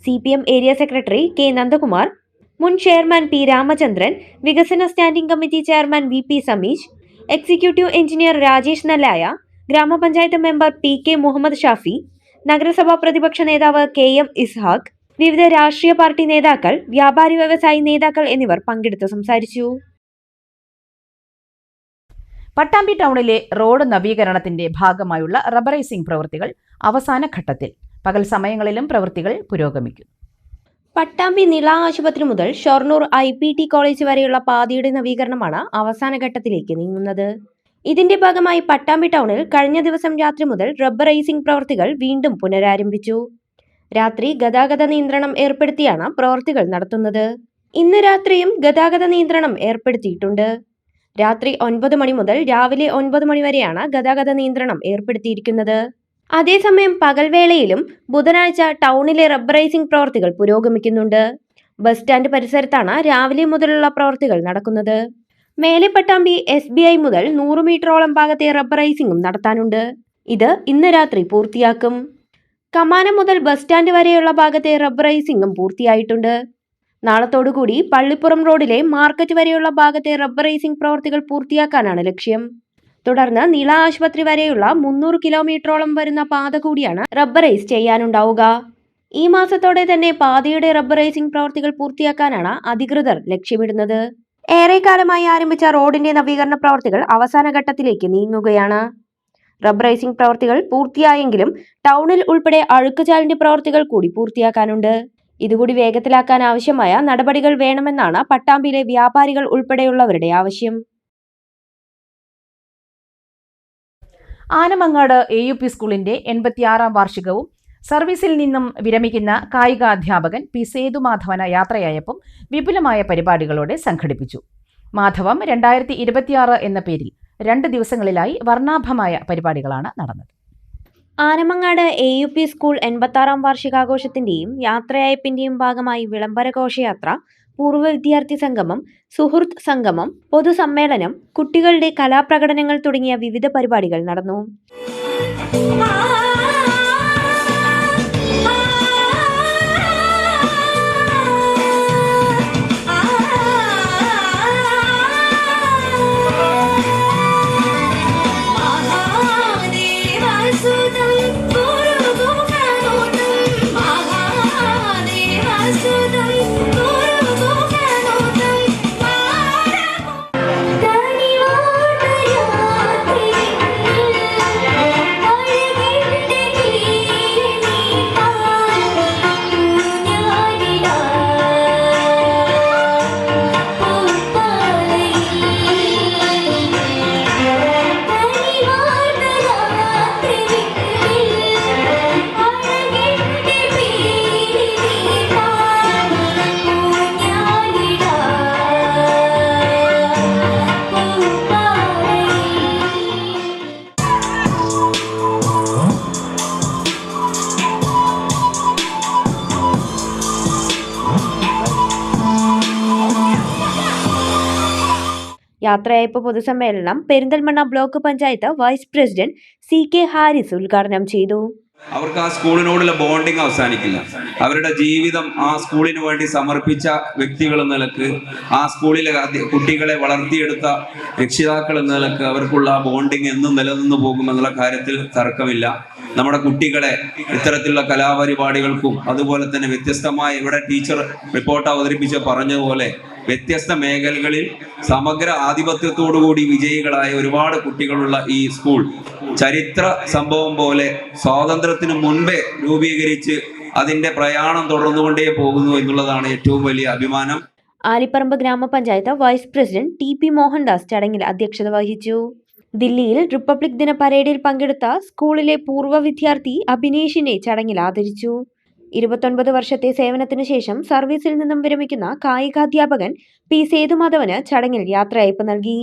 CPM area secretary K Nandakumar, മുൻ ചെയർമാൻ പി രാമചന്ദ്രൻ, വികസന standing committee chairman VP Sameesh, executive engineer Rajesh Nallaya, ഗ്രാമപഞ്ചായത്ത് മെമ്പർ PK മുഹമ്മദ് ഷാഫി, നഗരസഭാ പ്രതിപക്ഷ നേതാവ് KM ഇസ്ഹാഖ്, വിവിധ രാഷ്ട്രീയ പാർട്ടി നേതാക്കൾ, വ്യാപാരി വ്യവസായി നേതാക്കൾ എന്നിവർ പങ്കെടുത്ത് സംസാരിച്ചു. പട്ടാമ്പി ടൗണിലെ റോഡ് നവീകരണത്തിന്റെ ഭാഗമായുള്ള റബ്ബറൈസിംഗ് പ്രവൃത്തികൾ അവസാന ഘട്ടത്തിൽ. പകൽ സമയങ്ങളിലും പ്രവൃത്തികൾ പുരോഗമിക്കുന്നു. പട്ടാമ്പി നിള ആശുപത്രി മുതൽ ഷൊർണൂർ IPT കോളേജ് വരെയുള്ള പാതയുടെ നവീകരണമാണ് അവസാന ഘട്ടത്തിലേക്ക് നീങ്ങുന്നത്. ഇതിന്റെ ഭാഗമായി പട്ടാമ്പി ടൗണിൽ കഴിഞ്ഞ ദിവസം രാത്രി മുതൽ റബ്ബറൈസിംഗ് പ്രവൃത്തികൾ വീണ്ടും പുനരാരംഭിച്ചു. രാത്രി ഗതാഗത നിയന്ത്രണം ഏർപ്പെടുത്തിയാണ് പ്രവൃത്തികൾ നടത്തുന്നത്. ഇന്ന് രാത്രിയും ഗതാഗത നിയന്ത്രണം ഏർപ്പെടുത്തിയിട്ടുണ്ട്. രാത്രി 9 മണി മുതൽ രാവിലെ 9 മണി വരെയാണ് ഗതാഗത നിയന്ത്രണം ഏർപ്പെടുത്തിയിരിക്കുന്നത്. അതേസമയം പകൽവേളയിലും ബുധനാഴ്ച ടൗണിലെ റബ്ബറൈസിംഗ് പ്രവൃത്തികൾ പുരോഗമിക്കുന്നുണ്ട്. ബസ് സ്റ്റാൻഡ് പരിസരത്താണ് രാവിലെ മുതലുള്ള പ്രവൃത്തികൾ നടക്കുന്നത്. മേലെ പട്ടാമ്പി SBI മുതൽ 100 മീറ്ററോളം ഭാഗത്തെ റബ്ബറൈസിംഗും നടത്താനുണ്ട്. ഇത് ഇന്ന് രാത്രി പൂർത്തിയാക്കും. കമാനം മുതൽ ബസ് സ്റ്റാൻഡ് വരെയുള്ള ഭാഗത്തെ റബ്ബറൈസിംഗും പൂർത്തിയായിട്ടുണ്ട്. നാളത്തോടുകൂടി പള്ളിപ്പുറം റോഡിലെ മാർക്കറ്റ് വരെയുള്ള ഭാഗത്തെ റബ്ബറൈസിംഗ് പ്രവൃത്തികൾ പൂർത്തിയാക്കാനാണ് ലക്ഷ്യം. തുടർന്ന് നിള ആശുപത്രി വരെയുള്ള 300 കിലോമീറ്ററോളം വരുന്ന പാത കൂടിയാണ് റബ്ബറൈസ് ചെയ്യാനുണ്ടാവുക. ഈ മാസത്തോടെ തന്നെ പാതയുടെ റബ്ബറൈസിംഗ് പ്രവൃത്തികൾ പൂർത്തിയാക്കാനാണ് അധികൃതർ ലക്ഷ്യമിടുന്നത്. ഏറെക്കാലമായി ആരംഭിച്ച റോഡിന്റെ നവീകരണ പ്രവൃത്തികൾ അവസാന ഘട്ടത്തിലേക്ക് നീങ്ങുകയാണ്. റബ്ബറൈസിംഗ് പ്രവൃത്തികൾ പൂർത്തിയായെങ്കിലും ടൗണിൽ ഉൾപ്പെടെ അഴുക്കുചാലിന്റെ പ്രവൃത്തികൾ കൂടി പൂർത്തിയാക്കാനുണ്ട്. ഇതുകൂടി വേഗത്തിലാക്കാൻ ആവശ്യമായ നടപടികൾ വേണമെന്നാണ് പട്ടാമ്പിയിലെ വ്യാപാരികൾ ഉൾപ്പെടെയുള്ളവരുടെ ആവശ്യം. ആനമങ്ങാട് AUP സ്കൂളിന്റെ 86ാം വാർഷികവും സർവീസിൽ നിന്നും വിരമിക്കുന്ന കായികാധ്യാപകൻ P സേതുമാധവന യാത്രയായപ്പം വിപുലമായ പരിപാടികളോടെ സംഘടിപ്പിച്ചു. മാധവം 2026 എന്ന പേരിൽ 2 ദിവസങ്ങളിലായി വർണ്ണാഭമായ പരിപാടികളാണ് നടന്നത്. ആനമങ്ങാട് AUP സ്കൂൾ 86ാം വാർഷികാഘോഷത്തിന്റെയും യാത്രയയപ്പിന്റെയും ഭാഗമായി വിളംബര ഘോഷയാത്ര, പൂർവ്വ വിദ്യാർത്ഥി സംഗമം, സുഹൃത്ത് സംഗമം, പൊതുസമ്മേളനം, കുട്ടികളുടെ കലാപ്രകടനങ്ങൾ തുടങ്ങിയ വിവിധ പരിപാടികൾ നടന്നു. യാത്രയയപ്പ് പൊതുസമ്മേളനം Perinthalmanna block panchayat vice president CK Haris ഉദ്ഘാടനം ചെയ്തു. അവർക്ക് ആ സ്കൂളിനോടുള്ള ബോണ്ടിങ് അവസാനിക്കില്ല. അവരുടെ ജീവിതം ആ സ്കൂളിന് വേണ്ടി സമർപ്പിച്ച വ്യക്തികൾ എന്ന നിലക്ക്, ആ സ്കൂളിലെ കുട്ടികളെ വളർത്തിയെടുത്ത രക്ഷിതാക്കൾ എന്ന നിലക്ക് അവർക്കുള്ള ആ ബോണ്ടിങ് എന്നും നിലനിന്നു പോകുമെന്നുള്ള കാര്യത്തിൽ തർക്കമില്ല. നമ്മുടെ കുട്ടികളെ ഇത്തരത്തിലുള്ള കലാപരിപാടികൾക്കും അതുപോലെ തന്നെ വ്യത്യസ്തമായ, ഇവിടെ ടീച്ചർ റിപ്പോർട്ട് അവതരിപ്പിച്ച് പറഞ്ഞതുപോലെ വ്യത്യസ്ത മേഖലകളിൽ സമഗ്ര ആധിപത്യത്തോടുകൂടി വിജയികളായ ഒരുപാട് കുട്ടികളുള്ള ഈ സ്കൂൾ ചരിത്ര സംഭവം പോലെ സ്വാതന്ത്ര്യത്തിന് മുൻപേ രൂപീകരിച്ച് അതിന്റെ പ്രയാണം തുടർന്നുകൊണ്ടേ പോകുന്നു എന്നുള്ളതാണ് ഏറ്റവും വലിയ അഭിമാനം. ആലിപ്പറമ്പ് ഗ്രാമപഞ്ചായത്ത് വൈസ് പ്രസിഡന്റ് TP മോഹൻദാസ് ചടങ്ങിൽ അധ്യക്ഷത വഹിച്ചു. ദില്ലിയിൽ റിപ്പബ്ലിക് ദിന പരേഡിൽ പങ്കെടുത്ത സ്കൂളിലെ പൂർവ്വ വിദ്യാർത്ഥി അഭിനേഷിനെ ചടങ്ങിൽ ആദരിച്ചു. 29 വർഷത്തെ സേവനത്തിനു ശേഷം സർവീസിൽ നിന്നും വിരമിക്കുന്ന കായികാധ്യാപകൻ പി സേതുമാധവന് ചടങ്ങിൽ യാത്രയയപ്പ് നൽകി.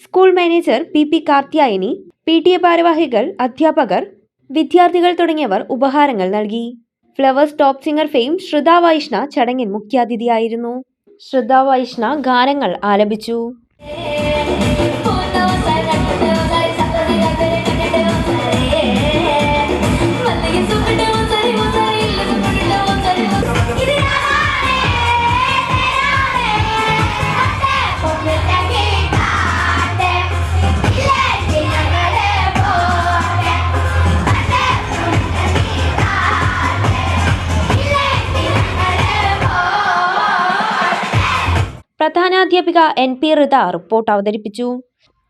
School manager P Karthyayani, PTA ഭാരവാഹികൾ, അധ്യാപകർ, വിദ്യാർത്ഥികൾ തുടങ്ങിയവർ ഉപഹാരങ്ങൾ നൽകി. Flowers top singer fame Shrutha Vaishna ചടങ്ങിൽ മുഖ്യാതിഥിയായിരുന്നു. ശ്രുത വൈഷ്ണ ഗാനങ്ങൾ ആലപിച്ചു. പ്രധാനാധ്യാപിക NP ഋത റിപ്പോർട്ട് അവതരിപ്പിച്ചു.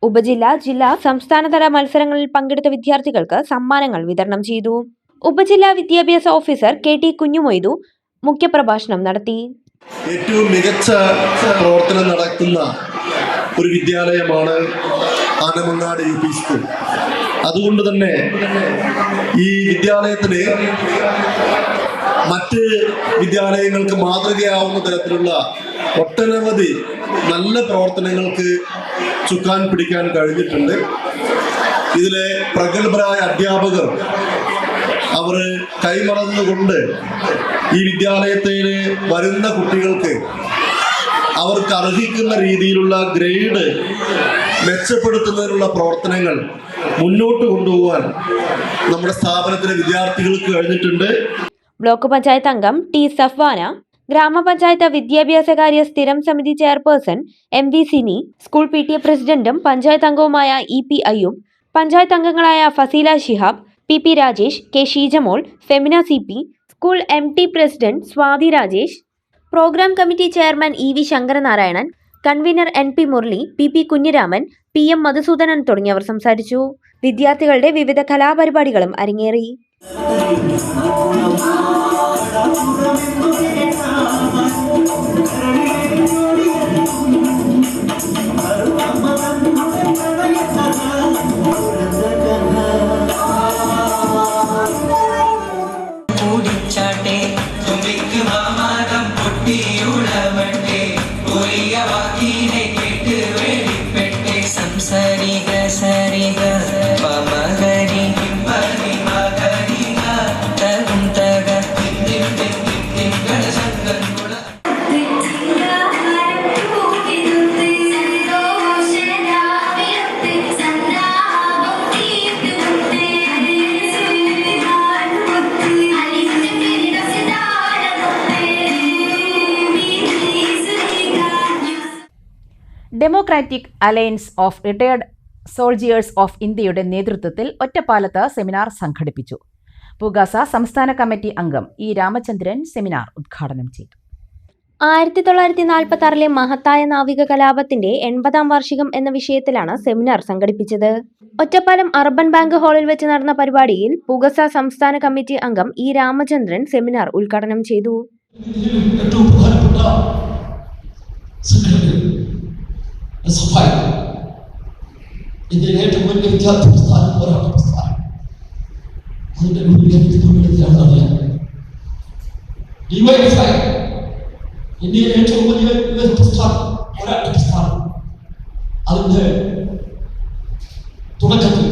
ഉപജില്ല, ജില്ലാ, സംസ്ഥാനതല മത്സരങ്ങളിൽ പങ്കെടുത്ത വിദ്യാർത്ഥികൾക്ക് സമ്മാനങ്ങൾ വിതരണം ചെയ്തു. ഉപജില്ലാ വിദ്യാഭ്യാസ ഓഫീസർ KT കുഞ്ഞുമൊയ്തു മുഖ്യപ്രഭാഷണം നടത്തി. ഏറ്റവും മികച്ച പ്രവർത്തനം നടക്കുന്ന ഒരു വിദ്യാലയമാണ് ആനമങ്ങാട് UP സ്കൂൾ. അതുകൊണ്ട് തന്നെ ഈ വിദ്യാലയത്തിന് മറ്റ് വിദ്യാലയങ്ങൾക്ക് മാതൃകയാവുന്ന തരത്തിലുള്ള ഒട്ടനവധി നല്ല പ്രവർത്തനങ്ങൾക്ക് ചുക്കാൻ പിടിക്കാൻ കഴിഞ്ഞിട്ടുണ്ട്. ഇതിലെ പ്രഗത്ഭരായ അധ്യാപകർ അവർ കൈമറന്നുകൊണ്ട് ഈ വിദ്യാലയത്തിൽ വരുന്ന കുട്ടികൾക്ക് അവർക്ക് അർഹിക്കുന്ന രീതിയിലുള്ള ഗ്രേഡ് മെച്ചപ്പെടുത്തുന്നതിനുള്ള പ്രവർത്തനങ്ങൾ മുന്നോട്ട് കൊണ്ടുപോകാൻ നമ്മുടെ സ്ഥാപനത്തിലെ വിദ്യാർത്ഥികൾക്ക് കഴിഞ്ഞിട്ടുണ്ട്. ബ്ലോക്ക് പഞ്ചായത്ത് അംഗം T സഫ്വാന, ഗ്രാമപഞ്ചായത്ത് വിദ്യാഭ്യാസകാര്യ സ്ഥിരം സമിതി chairperson MV Sini, school PTA പ്രസിഡന്റും പഞ്ചായത്ത് അംഗവുമായ EP അയ്യൂബ്, പഞ്ചായത്ത് അംഗങ്ങളായ Faseela Shihab, PP Rajesh, K Sheejamol, Femina CP, school MT president Swathi Rajesh, programme committee chairman EV Sankaranarayanan, convener NP Murali, PP Kunhiraman, PM Madhusoodanan തുടങ്ങിയവർ സംസാരിച്ചു. വിദ്യാർത്ഥികളുടെ വിവിധ കലാപരിപാടികളും അരങ്ങേറി. Democratic alliance of retired soldiers of ഇന്ത്യയുടെ നേതൃത്വത്തിൽ ഒറ്റപ്പാലത്ത് സെമിനാർ സംഘടിപ്പിച്ചു. പുഗാസ സംസ്ഥാന കമ്മിറ്റി അംഗം E രാമചന്ദ്രൻ സെമിനാർ ഉദ്ഘാടനം ചെയ്തു. 1946 മഹത്തായ നാവിക കലാപത്തിന്റെ 80ാം വാർഷികം എന്ന വിഷയത്തിലാണ് സെമിനാർ സംഘടിപ്പിച്ചത്. ഒറ്റപ്പാലം അർബൻ ബാങ്ക് ഹാളിൽ വെച്ച് നടന്ന പരിപാടിയിൽ പുഗസ സംസ്ഥാന കമ്മിറ്റി അംഗം E രാമചന്ദ്രൻ സെമിനാർ ഉദ്ഘാടനം ചെയ്തു. ഇന്ത്യയിലെ ഏറ്റവും വലിയ വിദ്യാർത്ഥി പ്രസ്ഥാനം, പോരാട്ട പ്രസ്ഥാനം, അതിന്റെ DYFI ഇന്ത്യയിലെ ഏറ്റവും വലിയ പ്രസ്ഥാനം, പോരാട്ട പ്രസ്ഥാനം, അതിന്റെ തുടക്കത്തിൽ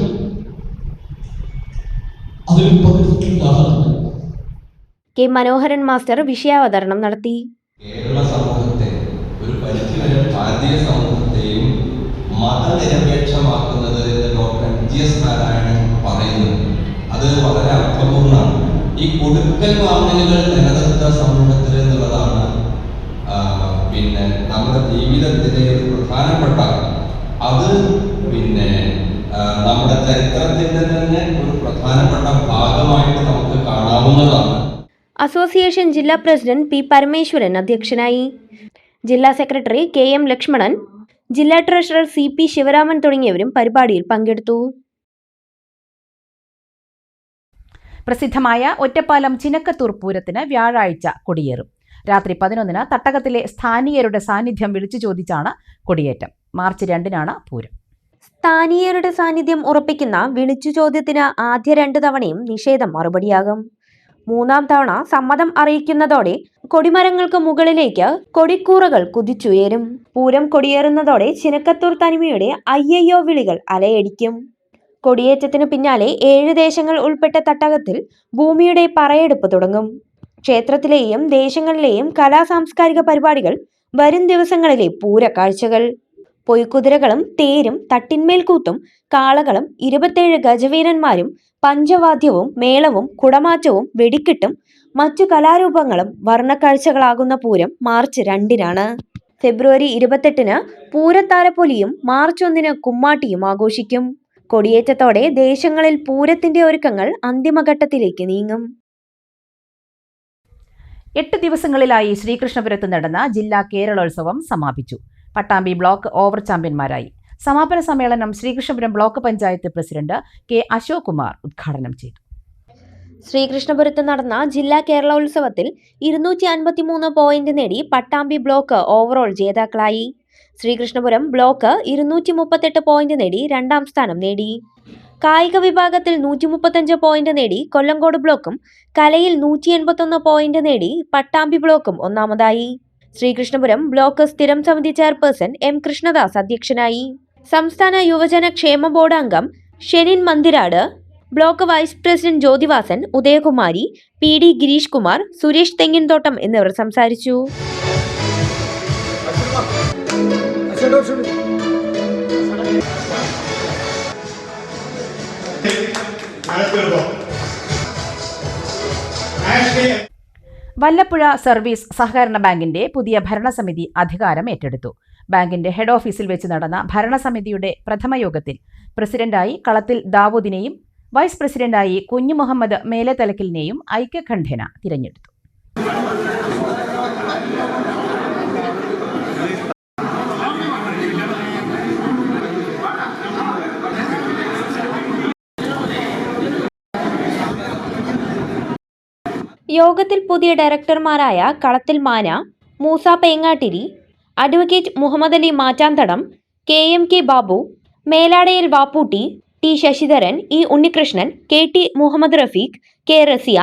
അതിൽ പങ്കെടുത്തിട്ടുള്ള ആളാണ്. K മനോഹരൻ മാസ്റ്റർ വിഷയാവതരണം നടത്തി. കേരള സമൂഹത്തെ ഒരു പരിധിവരെ ഭാരതീയ സമൂഹത്തെയും മതനിരപേക്ഷമാക്കുന്നത് എന്ന് ഡോക്ടർ GS നാരായണൻ പറയുന്നു. അത് വളരെ അർത്ഥപൂർണ്ണമാണ്. ഈ കൊടുക്കൽ വാങ്ങലുകൾ നിലനിർത്ത സമൂഹത്തിൽ എന്നുള്ളതാണ് പിന്നെ നമ്മുടെ ജീവിതത്തിലെ ഒരു പ്രധാനപ്പെട്ട, അത് പിന്നെ നമ്മുടെ ചരിത്രത്തിന്റെ തന്നെ ഒരു പ്രധാനപ്പെട്ട ഭാഗമായിട്ട് നമുക്ക് കാണാവുന്നതാണ്. അസോസിയേഷൻ ജില്ലാ പ്രസിഡന്റ് P പരമേശ്വരൻ അധ്യക്ഷനായി. ജില്ലാ സെക്രട്ടറി KM ലക്ഷ്മണൻ, ജില്ലാ ട്രഷറർ CP ശിവരാമൻ തുടങ്ങിയവരും പരിപാടിയിൽ പങ്കെടുത്തു. പ്രസിദ്ധമായ ഒറ്റപ്പാലം ചിനക്കത്തൂർ പൂരത്തിന് വ്യാഴാഴ്ച കൊടിയേറും. രാത്രി 11-ന് തട്ടകത്തിലെ സ്ഥാനീയരുടെ സാന്നിധ്യം വിളിച്ചു ചോദിച്ചാണ് കൊടിയേറ്റം. മാർച്ച് 2-നാണ് പൂരം. സ്ഥാനീയരുടെ സാന്നിധ്യം ഉറപ്പിക്കുന്ന വിളിച്ചു ചോദ്യത്തിന് ആദ്യ 2 തവണയും നിഷേധം മറുപടിയാകും. 3-ാം തവണ സമ്മതം അറിയിക്കുന്നതോടെ കൊടിമരങ്ങൾക്ക് മുകളിലേക്ക് കൊടിക്കൂറകൾ കുതിച്ചുയരും. പൂരം കൊടിയേറുന്നതോടെ ചിനക്കത്തൂർ തനിമയുടെ അയ്യയ്യോ വിളികൾ അലയടിക്കും. കൊടിയേറ്റത്തിനു പിന്നാലെ 7 ദേശങ്ങൾ ഉൾപ്പെട്ട തട്ടകത്തിൽ ഭൂമിയുടെ പറയെടുപ്പ് തുടങ്ങും. ക്ഷേത്രത്തിലെയും ദേശങ്ങളിലെയും സാംസ്കാരിക പരിപാടികൾ, വരും ദിവസങ്ങളിലെ പൂരക്കാഴ്ചകൾ, പൊയ്ക്കുതിരകളും തേരും തട്ടിന്മേൽ കൂത്തും കാളകളും 27 ഗജവീരന്മാരും പഞ്ചവാദ്യവും മേളവും കുടമാറ്റവും വെടിക്കെട്ടും മറ്റു കലാരൂപങ്ങളും വർണ്ണക്കാഴ്ചകളാകുന്ന പൂരം മാർച്ച് 2-നാണ്. ഫെബ്രുവരി 28-ന് പൂരത്താരപ്പൊലിയും മാർച്ച് 1-ന് കുമ്മാട്ടിയും ആഘോഷിക്കും. കൊടിയേറ്റത്തോടെ ദേശങ്ങളിൽ പൂരത്തിന്റെ ഒരുക്കങ്ങൾ അന്തിമഘട്ടത്തിലേക്ക് നീങ്ങും. 8 ദിവസങ്ങളിലായി ശ്രീകൃഷ്ണപുരത്ത് നടന്ന ജില്ലാ കേരളോത്സവം സമാപിച്ചു. പട്ടാമ്പി ബ്ലോക്ക് ഓവർ ചാമ്പ്യന്മാരായി. സമാപന സമ്മേളനം Sreekrishnapuram block panchayat president K Ashok Kumar ഉദ്ഘാടനം ചെയ്തു. ശ്രീകൃഷ്ണപുരത്ത് നടന്ന ജില്ലാ കേരളോത്സവത്തിൽ 253 പോയിന്റ് നേടി പട്ടാമ്പി ബ്ലോക്ക് ഓവറോൾ ജേതാക്കളായി. ശ്രീകൃഷ്ണപുരം ബ്ലോക്ക് 238 പോയിന്റ് നേടി 2-ാം സ്ഥാനം നേടി. കായിക വിഭാഗത്തിൽ 135 പോയിന്റ് നേടി കൊല്ലങ്കോട് ബ്ലോക്കും കലയിൽ 181 പോയിന്റ് നേടി പട്ടാമ്പി ബ്ലോക്കും 1-ാമതായി. ശ്രീകൃഷ്ണപുരം ബ്ലോക്ക് സ്ഥിരം സമിതി ചെയർപേഴ്സൺ എം കൃഷ്ണദാസ് അധ്യക്ഷനായി. സംസ്ഥാന യുവജന ക്ഷേമ ബോർഡ് അംഗം Shenin Mandirad, block vice president Jyothivasan, Udayakumari, PD Gireesh Kumar, Suresh Thenginthottam എന്നിവർ സംസാരിച്ചു. വല്ലപ്പുഴ സർവീസ് സഹകരണ ബാങ്കിന്റെ പുതിയ ഭരണസമിതി അധികാരം ഏറ്റെടുത്തു. ബാങ്കിന്റെ ഹെഡ് ഓഫീസിൽ വെച്ച് നടന്ന ഭരണസമിതിയുടെ പ്രഥമ യോഗത്തിൽ പ്രസിഡന്റായി കളത്തിൽ ദാവൂദിനെയും വൈസ് പ്രസിഡന്റായി കുഞ്ഞു മുഹമ്മദ് മേലെത്തലക്കലിനെയും ഐക്യകണ്ഠേന തിരഞ്ഞെടുത്തു. യോഗത്തിൽ പുതിയ ഡയറക്ടർമാരായ Kalathil Mana, Moosa Pengattiri, advocate Muhammad Ali Mattanthadam, KMK Babu, Meladayil Vapputty, T Sasidharan, E Unnikrishnan, KT Muhammad Rafeeq, K Rasiya,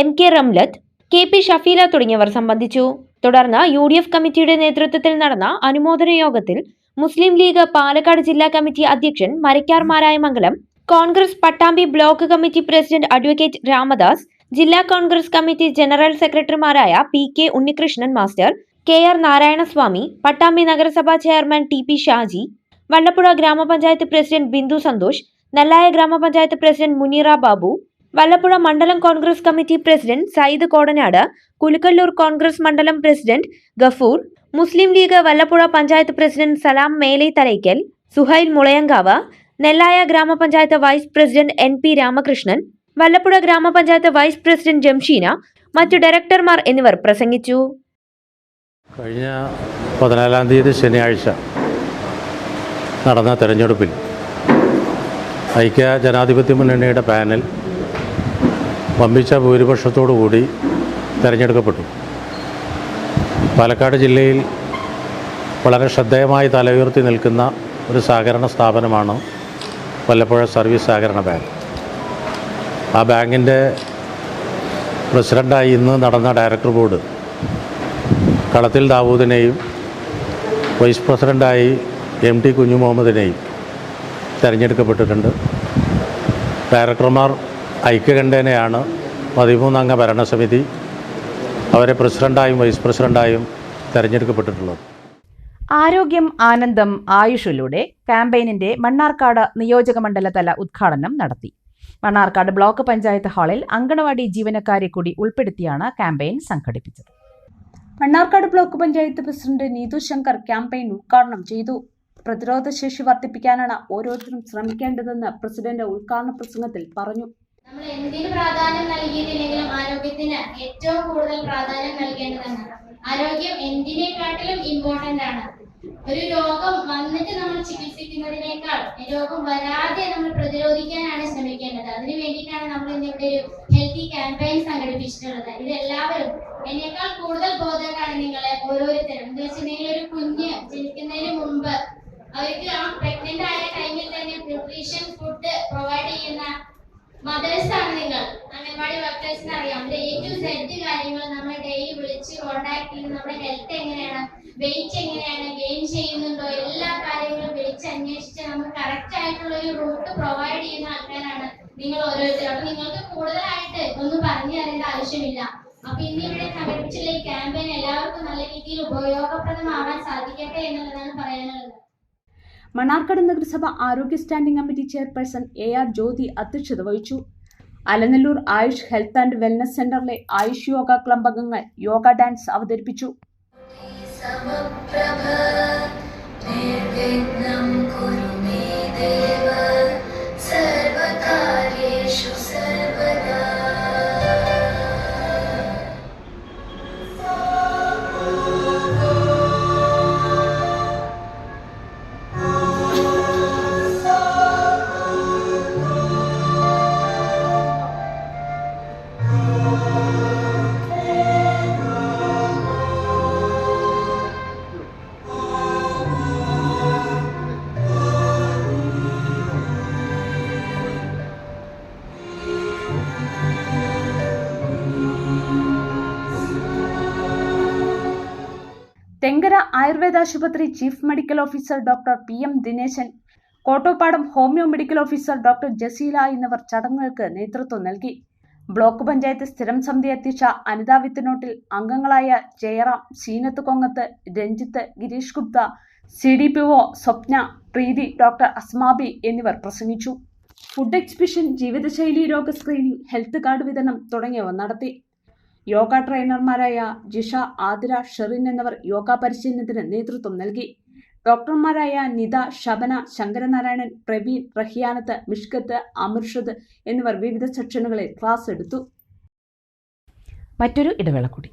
MK Ramlath, KP Shafeela തുടങ്ങിയവർ സംബന്ധിച്ചു. തുടർന്ന് UDF കമ്മിറ്റിയുടെ നേതൃത്വത്തിൽ നടന്ന അനുമോദന യോഗത്തിൽ മുസ്ലിം ലീഗ് പാലക്കാട് ജില്ലാ കമ്മിറ്റി അധ്യക്ഷൻ Marakkar Marayamangalam, Congress Pattambi block committee president advocate Ramadas, ജില്ലാ കോൺഗ്രസ് കമ്മിറ്റി ജനറൽ സെക്രട്ടറിമാരായ PK Unnikrishnan master, KR Narayanaswamy, Pattambi നഗരസഭാ ചെയർമാൻ TP ഷാജി, വല്ലപ്പുഴ ഗ്രാമപഞ്ചായത്ത് പ്രസിഡന്റ് ബിന്ദു സന്തോഷ്, നെല്ലായ ഗ്രാമപഞ്ചായത്ത് പ്രസിഡന്റ് മുനീറ ബാബു, വല്ലപ്പുഴ മണ്ഡലം കോൺഗ്രസ് കമ്മിറ്റി പ്രസിഡന്റ് സയ്യിദ് കോടനാട്, കുലുക്കല്ലൂർ കോൺഗ്രസ് മണ്ഡലം പ്രസിഡന്റ് ഗഫൂർ, മുസ്ലിം ലീഗ് വല്ലപ്പുഴ പഞ്ചായത്ത് പ്രസിഡന്റ് സലാം മേലൈ തലയ്ക്കൽ, സുഹൈൽ മുളയങ്കാവ്, നെല്ലായ ഗ്രാമപഞ്ചായത്ത് vice president NP Ramakrishnan, Vallappuzha ഗ്രാമപഞ്ചായത്ത് വൈസ് പ്രസിഡന്റ് ജംഷീന, മറ്റു ഡയറക്ടർമാർ എന്നിവർ പ്രസംഗിച്ചു. കഴിഞ്ഞ 14-ാം തീയതി ശനിയാഴ്ച നടന്ന തെരഞ്ഞെടുപ്പിൽ ഐക്യ ജനാധിപത്യ മുന്നണിയുടെ പാനൽ വമ്പിച്ച ഭൂരിപക്ഷത്തോടുകൂടി തിരഞ്ഞെടുക്കപ്പെട്ടു. പാലക്കാട് ജില്ലയിൽ വളരെ ശ്രദ്ധേയമായി തലയുയർത്തി നിൽക്കുന്ന ഒരു സഹകരണ സ്ഥാപനമാണ് വല്ലപ്പുഴ സർവീസ് സഹകരണ ബാങ്ക്. ആ ബാങ്കിൻ്റെ പ്രസിഡൻ്റായി ഇന്ന് നടന്ന ഡയറക്ടർ ബോർഡ് കളത്തിൽ ദാവൂദിനെയും വൈസ് പ്രസിഡൻ്റായി MT കുഞ്ഞു മുഹമ്മദിനെയും തിരഞ്ഞെടുക്കപ്പെട്ടിട്ടുണ്ട്. ഡയറക്ടർമാർ ഐക്യകണ്ഠേനയാണ് 13-അംഗ ഭരണസമിതി അവരെ പ്രസിഡൻ്റായും വൈസ് പ്രസിഡൻ്റായും തിരഞ്ഞെടുക്കപ്പെട്ടിട്ടുള്ളത്. ആരോഗ്യം ആനന്ദം ആയുഷിലൂടെ ക്യാമ്പയിനിന്റെ മണ്ണാർക്കാട് നിയോജകമണ്ഡലതല ഉദ്ഘാടനം നടത്തി. മണ്ണാർക്കാട് ബ്ലോക്ക് പഞ്ചായത്ത് ഹാളിൽ അങ്കണവാടി ജീവനക്കാരെ കൂടി ഉൾപ്പെടുത്തിയാണ് ക്യാമ്പയിൻ സംഘടിപ്പിച്ചത്. Mannarkkad block panchayat president Neethu Shankar campaign ഉദ്ഘാടനം ചെയ്തു. പ്രതിരോധശേഷി വർദ്ധിപ്പിക്കാനാണ് ഓരോരുത്തരും ശ്രമിക്കേണ്ടതെന്ന് പ്രസിഡന്റ് ഉദ്ഘാടന പ്രസംഗത്തിൽ പറഞ്ഞു. നമ്മൾ എന്തിന് പ്രാധാന്യം നൽകിയിട്ടില്ലെങ്കിലും ആരോഗ്യത്തിന് ഏറ്റവും കൂടുതൽ പ്രാധാന്യം നൽകേണ്ടതാണ്. ആരോഗ്യം എന്തിനേക്കാട്ടിലും ഇമ്പോർട്ടന്റ് ആണ്. ഒരു രോഗം വന്നിട്ട് നമ്മൾ ചികിത്സിക്കുന്നതിനേക്കാൾ രോഗം വരാതെ നമ്മൾ പ്രതിരോധിക്കാനാണ് ശ്രമിക്കേണ്ടത്. അതിനു വേണ്ടിയിട്ടാണ് നമ്മൾ ഇന്നിവിടെ ഒരു ഹെൽത്തി ക്യാമ്പയിൻ സംഘടിപ്പിച്ചിട്ടുള്ളത്. ഇത് എല്ലാവരും എന്നേക്കാൾ കൂടുതൽ ബോധവാനാണ് നിങ്ങളെ ഓരോരുത്തരും. എന്താ വെച്ചിട്ടുണ്ടെങ്കിൽ ഒരു കുഞ്ഞ് ജനിക്കുന്നതിന് മുമ്പ് അവർക്ക് ആ പ്രഗ്നന്റ് ആയ ടൈമിൽ തന്നെ ഡോക്ടേഴ്സിന് അറിയാം. A to Z കാര്യങ്ങൾ നമ്മൾ ഡെയിലി വിളിച്ച് കോൺടാക്ട് ചെയ്ത് നമ്മുടെ ഹെൽത്ത് എങ്ങനെയാണ്, വെയിറ്റ് എങ്ങനെയാണ്, ഗെയിൻ ചെയ്യുന്നുണ്ടോ, എല്ലാ കാര്യങ്ങളും വിളിച്ച് അന്വേഷിച്ച് നമുക്ക് കറക്റ്റ് ആയിട്ടുള്ള ഒരു റൂട്ട് പ്രൊവൈഡ് ചെയ്യുന്ന ആൾക്കാരാണ് നിങ്ങൾ ഓരോരുത്തരും. അപ്പൊ നിങ്ങൾക്ക് കൂടുതലായിട്ട് ഒന്നും പറഞ്ഞു തരേണ്ട ആവശ്യമില്ല. അപ്പൊ ഇന്നിവിടെ സംഘടിപ്പിച്ചുള്ള ഈ ക്യാമ്പയിൻ എല്ലാവർക്കും നല്ല രീതിയിൽ ഉപയോഗപ്രദമാവാൻ സാധിക്കട്ടെ എന്നുള്ളതാണ് പറയാനുള്ളത്. മണ്ണാർക്കാട് നഗരസഭ ആരോഗ്യ standing committee chairperson AR Jyothi അധ്യക്ഷത വഹിച്ചു. Alanallur Ayush health and wellness സെന്ററിലെ ആയുഷ് യോഗ ക്ലബ് അംഗങ്ങൾ യോഗ ഡാൻസ് അവതരിപ്പിച്ചു. തെങ്കര ആയുർവേദ ആശുപത്രി chief medical officer doctor PM Dineshan, Kottopadam homeo medical officer doctor Jaseela എന്നിവർ ചടങ്ങുകൾക്ക് നേതൃത്വം നൽകി. ബ്ലോക്ക് പഞ്ചായത്ത് സ്ഥിരം സമിതി അധ്യക്ഷ അനിത വിത്തനോട്ടിൽ, അംഗങ്ങളായ ജയറാം, സീനത്ത് കൊങ്ങത്ത്, രഞ്ജിത്ത്, ഗിരീഷ് ഗുപ്ത, CDPO സ്വപ്ന, പ്രീതി, ഡോക്ടർ അസ്മാബി എന്നിവർ പ്രസംഗിച്ചു. ഫുഡ് എക്സിബിഷൻ, ജീവിതശൈലി രോഗ സ്ക്രീനിംഗ്, ഹെൽത്ത് കാർഡ് വിതരണം തുടങ്ങിയവ നടത്തി. യോഗ ട്രെയിനർമാരായ ജിഷ, ആതിര, ഷെറിൻ എന്നിവർ യോഗ പരിശീലനത്തിന് നേതൃത്വം നൽകി. ഡോക്ടർമാരായ നിത, ശബന, ശങ്കരനാരായണൻ, പ്രവീൺ, റഹിയാനത്ത്, മിഷ്കത്ത്, അമിർഷദ് എന്നിവർ വിവിധ സെക്ഷനുകളിൽ ക്ലാസ് എടുത്തു. മറ്റൊരു ഇടവേള കൂടി.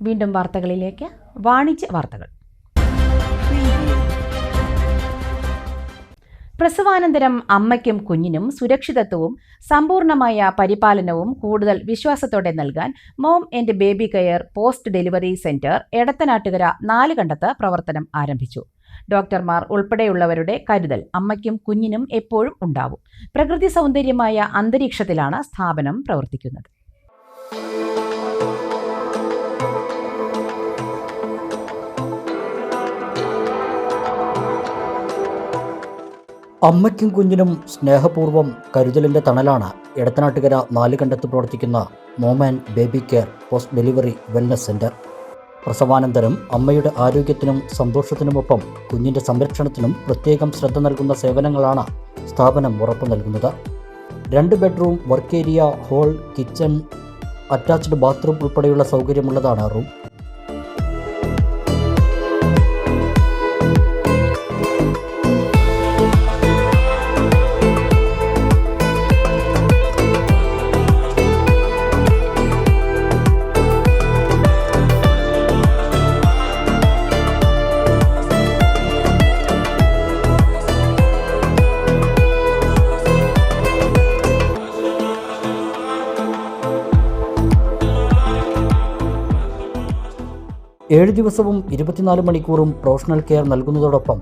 വീണ്ടും വാർത്തകളിലേക്ക്. വാണിജ്യ വാർത്തകൾ. പ്രസവാനന്തരം അമ്മയ്ക്കും കുഞ്ഞിനും സുരക്ഷിതത്വവും സമ്പൂർണ്ണമായ പരിപാലനവും കൂടുതൽ വിശ്വാസത്തോടെ നൽകാൻ mom and baby care post delivery centre Edathanattukara 4 കണ്ടത്ത് പ്രവർത്തനം ആരംഭിച്ചു. ഡോക്ടർമാർ ഉൾപ്പെടെയുള്ളവരുടെ കരുതൽ അമ്മയ്ക്കും കുഞ്ഞിനും എപ്പോഴും ഉണ്ടാവും. പ്രകൃതി സൗന്ദര്യമായ അന്തരീക്ഷത്തിലാണ് സ്ഥാപനം പ്രവർത്തിക്കുന്നത്. അമ്മയ്ക്കും കുഞ്ഞിനും സ്നേഹപൂർവ്വം കരുതലിൻ്റെ തണലാണ് എടത്തനാട്ടുകര 4 കണ്ടത്ത് പ്രവർത്തിക്കുന്ന mom and baby care post delivery wellness centre. പ്രസവാനന്തരം അമ്മയുടെ ആരോഗ്യത്തിനും സന്തോഷത്തിനുമൊപ്പം കുഞ്ഞിൻ്റെ സംരക്ഷണത്തിനും പ്രത്യേകം ശ്രദ്ധ നൽകുന്ന സേവനങ്ങളാണ് സ്ഥാപനം ഉറപ്പു നൽകുന്നത്. 2 bedroom, work area, hall, kitchen, attached bathroom ഉൾപ്പെടെയുള്ള സൗകര്യമുള്ളതാണ് റൂം. ഏഴ് ദിവസവും 24 മണിക്കൂറും പ്രൊഫഷണൽ കെയർ നൽകുന്നതോടൊപ്പം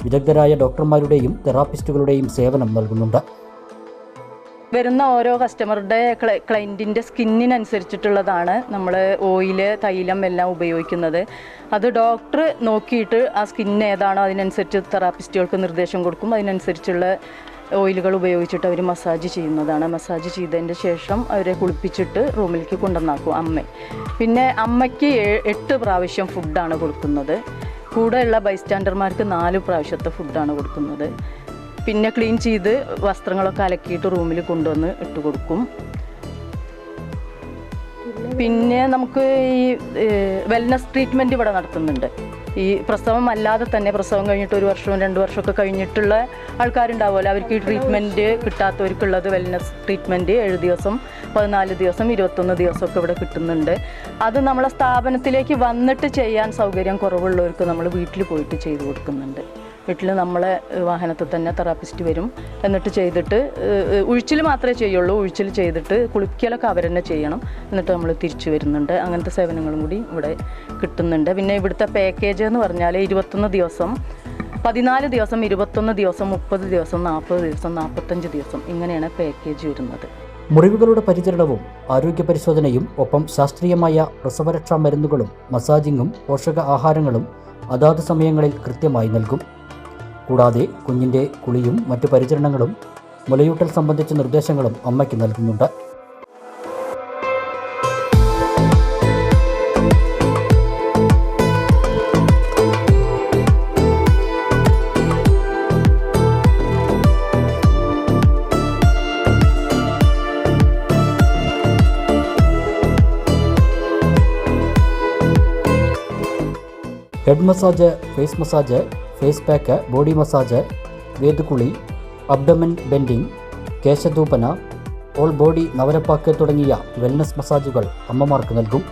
വിദഗ്ധരായ ഡോക്ടർമാരുടെയും തെറാപ്പിസ്റ്റുകളുടെയും സേവനം നൽകുന്നുണ്ട്. വരുന്ന ഓരോ കസ്റ്റമറുടെ ക്ലയൻറ്റിൻ്റെ സ്കിന്നിനനുസരിച്ചിട്ടുള്ളതാണ് നമ്മൾ ഓയില്, തൈലം എല്ലാം ഉപയോഗിക്കുന്നത്. അത് ഡോക്ടർ നോക്കിയിട്ട് ആ സ്കിൻ ഏതാണോ അതിനനുസരിച്ച് തെറാപ്പിസ്റ്റുകൾക്ക് നിർദ്ദേശം കൊടുക്കും. അതിനനുസരിച്ചുള്ള ഓയിലുകൾ ഉപയോഗിച്ചിട്ട് അവർ മസാജ് ചെയ്യുന്നതാണ്. മസാജ് ചെയ്തതിൻ്റെ ശേഷം അവരെ കുളിപ്പിച്ചിട്ട് റൂമിലേക്ക് കൊണ്ടുവന്നാക്കും അമ്മ. പിന്നെ അമ്മയ്ക്ക് 8 പ്രാവശ്യം ഫുഡാണ് കൊടുക്കുന്നത്. കൂടെയുള്ള ബൈസ്റ്റാൻഡർമാർക്ക് 4 പ്രാവശ്യത്തെ ഫുഡാണ് കൊടുക്കുന്നത്. പിന്നെ ക്ലീൻ ചെയ്ത് വസ്ത്രങ്ങളൊക്കെ അലക്കിയിട്ട് റൂമിൽ കൊണ്ടുവന്ന് ഇട്ട് കൊടുക്കും. പിന്നെ നമുക്ക് ഈ വെൽനസ് ട്രീറ്റ്മെൻറ്റ് ഇവിടെ നടത്തുന്നുണ്ട്. ഈ പ്രസവം അല്ലാതെ തന്നെ പ്രസവം കഴിഞ്ഞിട്ട് 1 വർഷവും 2 വർഷമൊക്കെ കഴിഞ്ഞിട്ടുള്ള ആൾക്കാരുണ്ടാവുമല്ലോ, അവർക്ക് ഈ ട്രീറ്റ്മെൻറ്റ് കിട്ടാത്തവർക്കുള്ളത് വെൽനസ് ട്രീറ്റ്മെൻറ്റ് 7 ദിവസം, 14 ദിവസം, 21 ദിവസമൊക്കെ ഇവിടെ കിട്ടുന്നുണ്ട്. അത് നമ്മളെ സ്ഥാപനത്തിലേക്ക് വന്നിട്ട് ചെയ്യാൻ സൗകര്യം കുറവുള്ളവർക്ക് നമ്മൾ വീട്ടിൽ പോയിട്ട് ചെയ്തു കൊടുക്കുന്നുണ്ട്. വീട്ടിൽ നമ്മളെ വാഹനത്തിൽ തന്നെ തെറാപ്പിസ്റ്റ് വരും. എന്നിട്ട് ചെയ്തിട്ട് ഉഴിച്ചിൽ മാത്രമേ ചെയ്യുള്ളൂ. ഉഴിച്ചിൽ ചെയ്തിട്ട് കുളിക്കലൊക്കെ അവർ തന്നെ ചെയ്യണം. എന്നിട്ട് നമ്മൾ തിരിച്ചു വരുന്നുണ്ട്. അങ്ങനത്തെ സേവനങ്ങളും കൂടി ഇവിടെ കിട്ടുന്നുണ്ട്. പിന്നെ ഇവിടുത്തെ പാക്കേജ് എന്ന് പറഞ്ഞാൽ 21 ദിവസം, 14 ദിവസം, 21 ദിവസം, 30 ദിവസം, 40 ദിവസം, 45 ദിവസം ഇങ്ങനെയാണ് പാക്കേജ് വരുന്നത്. മുറിവുകളുടെ പരിചരണവും ആരോഗ്യ പരിശോധനയും ഒപ്പം ശാസ്ത്രീയമായ പ്രസവരക്ഷാ മരുന്നുകളും മസാജിങ്ങും പോഷക ആഹാരങ്ങളും അതാത് സമയങ്ങളിൽ കൃത്യമായി നൽകും. കൂടാതെ കുഞ്ഞിൻ്റെ കുളിയും മറ്റു പരിചരണങ്ങളും മുലയൂട്ടൽ സംബന്ധിച്ച നിർദ്ദേശങ്ങളും അമ്മയ്ക്ക് നൽകുന്നുണ്ട്. Head massage, face massage, face pack, body massage, വേദുകുളി, അബ്ഡമൻ ബെൻഡിംഗ്, കേശധൂപന, ഓൾ ബോഡി നവരപ്പാക്ക് തുടങ്ങിയ വെൽനസ് മസാജുകൾ അമ്മമാർക്ക് നൽകും.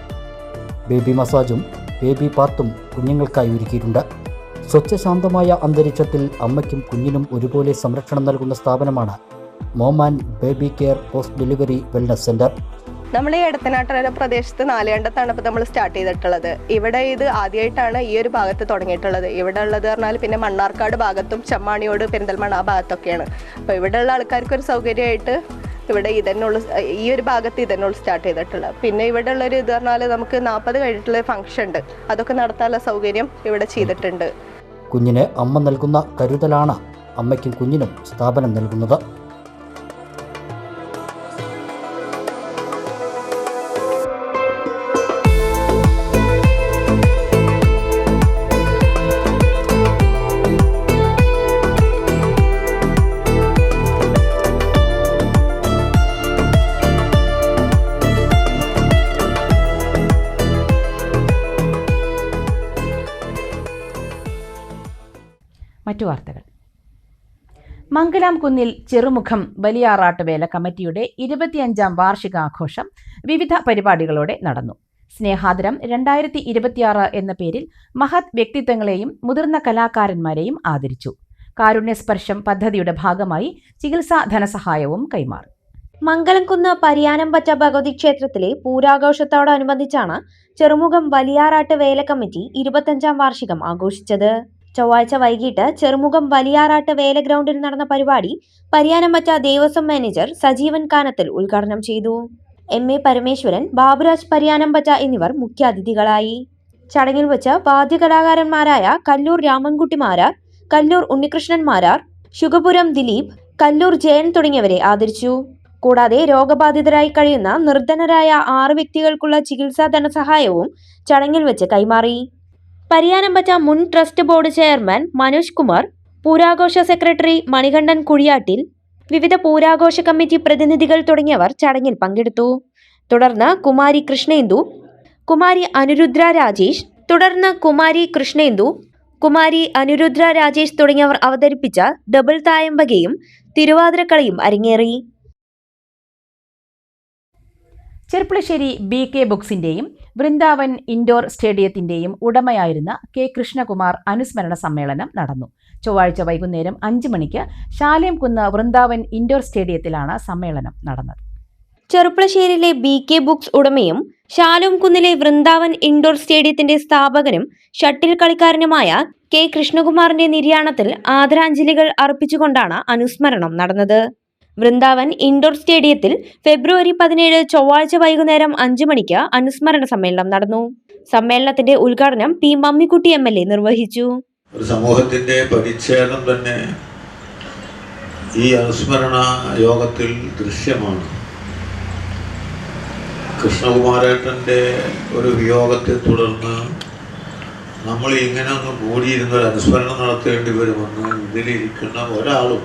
ബേബി മസാജും ബേബി പാർട്ടും കുഞ്ഞുങ്ങൾക്കായി ഒരുക്കിയിട്ടുണ്ട്. സ്വച്ഛശാന്തമായ അന്തരീക്ഷത്തിൽ അമ്മയ്ക്കും കുഞ്ഞിനും ഒരുപോലെ സംരക്ഷണം നൽകുന്ന സ്ഥാപനമാണ് mom and baby care post delivery wellness centre. നമ്മൾ ഈ എടത്തനാട്ടുകര പ്രദേശത്ത് നാലുകണ്ടത്താണ് ഇപ്പോൾ നമ്മൾ സ്റ്റാർട്ട് ചെയ്തിട്ടുള്ളത്. ഇവിടെ ഇത് ആദ്യമായിട്ടാണ് ഈ ഒരു ഭാഗത്ത് തുടങ്ങിയിട്ടുള്ളത്. ഇവിടെ ഉള്ളത് പറഞ്ഞാൽ പിന്നെ മണ്ണാർക്കാട് ഭാഗത്തും ചെമ്മാണിയോട്, പെരിന്തൽമണ്ണ ആ ഭാഗത്തൊക്കെയാണ്. അപ്പോൾ ഇവിടെയുള്ള ആൾക്കാർക്ക് ഒരു സൗകര്യമായിട്ട് ഇവിടെ ഇതന്നെയുള്ളൂ, ഈ ഒരു ഭാഗത്ത് ഇതന്നെയുള്ളൂ സ്റ്റാർട്ട് ചെയ്തിട്ടുള്ളത്. പിന്നെ ഇവിടെ ഉള്ളൊരു ഇത് പറഞ്ഞാൽ നമുക്ക് 40 കഴിഞ്ഞിട്ടുള്ള ഫംഗ്ഷൻ ഉണ്ട്, അതൊക്കെ നടത്താനുള്ള സൗകര്യം ഇവിടെ ചെയ്തിട്ടുണ്ട്. കുഞ്ഞിന് അമ്മ നൽകുന്ന കരുതലാണ് അമ്മയ്ക്കും കുഞ്ഞിനും സ്ഥാപനം നൽകുന്നത്. മറ്റു വാർത്തകൾ. മംഗലാം കുന്നിൽ ചെറുമുഖം ബലിയാറാട്ടുവേല കമ്മിറ്റിയുടെ 25ാം വാർഷികാഘോഷം വിവിധ പരിപാടികളോടെ നടന്നു. സ്നേഹാദരം 2026 എന്ന പേരിൽ മഹത് വ്യക്തിത്വങ്ങളെയും മുതിർന്ന കലാകാരന്മാരെയും ആദരിച്ചു. കാരുണ്യസ്പർശം പദ്ധതിയുടെ ഭാഗമായി ചികിത്സാ ധനസഹായവും കൈമാറി. മംഗലംകുന്ന് പരിയാനംപറ്റ ഭഗവതി ക്ഷേത്രത്തിലെ പൂരാഘോഷത്തോടനുബന്ധിച്ചാണ് ചെറുമുഖം വലിയാറാട്ട് വേല കമ്മിറ്റി 25ാം വാർഷികം ആഘോഷിച്ചത്. ചൊവ്വാഴ്ച വൈകിട്ട് ചെറുമുഖം വലിയാറാട്ട് വേല ഗ്രൗണ്ടിൽ നടന്ന പരിപാടി പരിയാനംപറ്റ ദേവസ്വം മാനേജർ സജീവൻ കാനത്തിൽ ഉദ്ഘാടനം ചെയ്തു. MA പരമേശ്വരൻ, ബാബുരാജ് പരിയാനംപറ്റ എന്നിവർ മുഖ്യാതിഥികളായി. ചടങ്ങിൽ വെച്ച് വാദ്യകലാകാരന്മാരായ കല്ലൂർ രാമൻകുട്ടി മാരാർ, കല്ലൂർ ഉണ്ണികൃഷ്ണൻ മാരാർ, ശുഗപുരം ദിലീപ്, കല്ലൂർ ജയൻ തുടങ്ങിയവരെ ആദരിച്ചു. കൂടാതെ രോഗബാധിതരായി കഴിയുന്ന നിർധനരായ 6 വ്യക്തികൾക്കുള്ള ചികിത്സാ ധനസഹായവും ചടങ്ങിൽ വെച്ച് കൈമാറി. പരിയാനംപറ്റ മുൻ trust board chairman Manoj Kumar, പൂരാഘോഷ സെക്രട്ടറി മണികണ്ഠൻ കുഴിയാട്ടിൽ, വിവിധ പൂരാഘോഷ കമ്മിറ്റി പ്രതിനിധികൾ തുടങ്ങിയവർ ചടങ്ങിൽ പങ്കെടുത്തു. തുടർന്ന് കുമാരി കൃഷ്ണേന്ദു, കുമാരി അനുരുദ്ര രാജേഷ് തുടങ്ങിയവർ അവതരിപ്പിച്ച ഡബിൾ തായമ്പകയും തിരുവാതിരക്കളിയും അരങ്ങേറി. ചെർപ്പുളശ്ശേരി BK ബുക്സിന്റെയും വൃന്ദാവൻ ഇൻഡോർ സ്റ്റേഡിയത്തിന്റെയും ഉടമയായിരുന്ന K കൃഷ്ണകുമാർ അനുസ്മരണ സമ്മേളനം നടന്നു. ചൊവ്വാഴ്ച വൈകുന്നേരം 5 മണിക്ക് ശാലേംകുന്ന് വൃന്ദാവൻ ഇൻഡോർ സ്റ്റേഡിയത്തിലാണ് സമ്മേളനം നടന്നത്. ചെറുപ്പുളശ്ശേരിയിലെ BK ബുക്സ് ഉടമയും ശാലേംകുന്നിലെ വൃന്ദാവൻ ഇൻഡോർ സ്റ്റേഡിയത്തിന്റെ സ്ഥാപകനും ഷട്ടിൽ കളിക്കാരനുമായ K കൃഷ്ണകുമാറിന്റെ നിര്യാണത്തിൽ ആദരാഞ്ജലികൾ അർപ്പിച്ചുകൊണ്ടാണ് അനുസ്മരണം നടന്നത്. വൃന്ദാവൻ ഇൻഡോർ സ്റ്റേഡിയത്തിൽ ഫെബ്രുവരി 17 ചൊവ്വാഴ്ച വൈകുന്നേരം 5 മണിക്ക് അനുസ്മരണ സമ്മേളനം നടന്നു. സമ്മേളനത്തിന്റെ ഉദ്ഘാടനം P മമ്മിക്കുട്ടി MLA നിർവഹിച്ചു. ഒരു സമൂഹത്തിന്റെ പരിച്ഛേദം തന്നെ ഈ അനുസ്മരണ യോഗത്തിൽ ദൃശ്യമാണ്. കൃഷ്ണകുമാരേട്ടന്റെ ഒരു വിയോഗത്തെ തുടർന്ന് നമ്മൾ ഇങ്ങനെ ഒന്ന് കൂടിയിരുന്ന ഒരു അനുസ്മരണം നടത്തേണ്ടി വരുമെന്ന് ഇതിലിരിക്കുന്ന ഒരാളും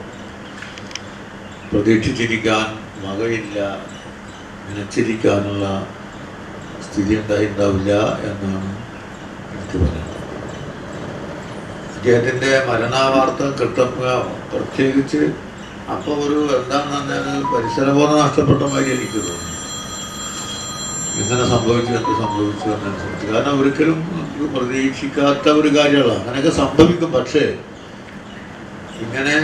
പ്രതീക്ഷിച്ചിരിക്കാൻ വകയില്ല, നനച്ചിരിക്കാനുള്ള സ്ഥിതി ഉണ്ടാവില്ല എന്നാണ് എനിക്ക് പറയുന്നത്. അദ്ദേഹത്തിൻ്റെ മരണവാർത്ത പ്രത്യേകിച്ച് അപ്പോൾ ഒരു എന്താണെന്ന് പറഞ്ഞാൽ പരിസരബോധം നഷ്ടപ്പെട്ട മാതിരി എനിക്ക് തോന്നി. ഇങ്ങനെ സംഭവിച്ചു എന്നനുസരിച്ച്, കാരണം ഒരിക്കലും പ്രതീക്ഷിക്കാത്ത ഒരു കാര്യമാണ്. അങ്ങനെയൊക്കെ സംഭവിക്കും. പക്ഷേ ഇങ്ങനെ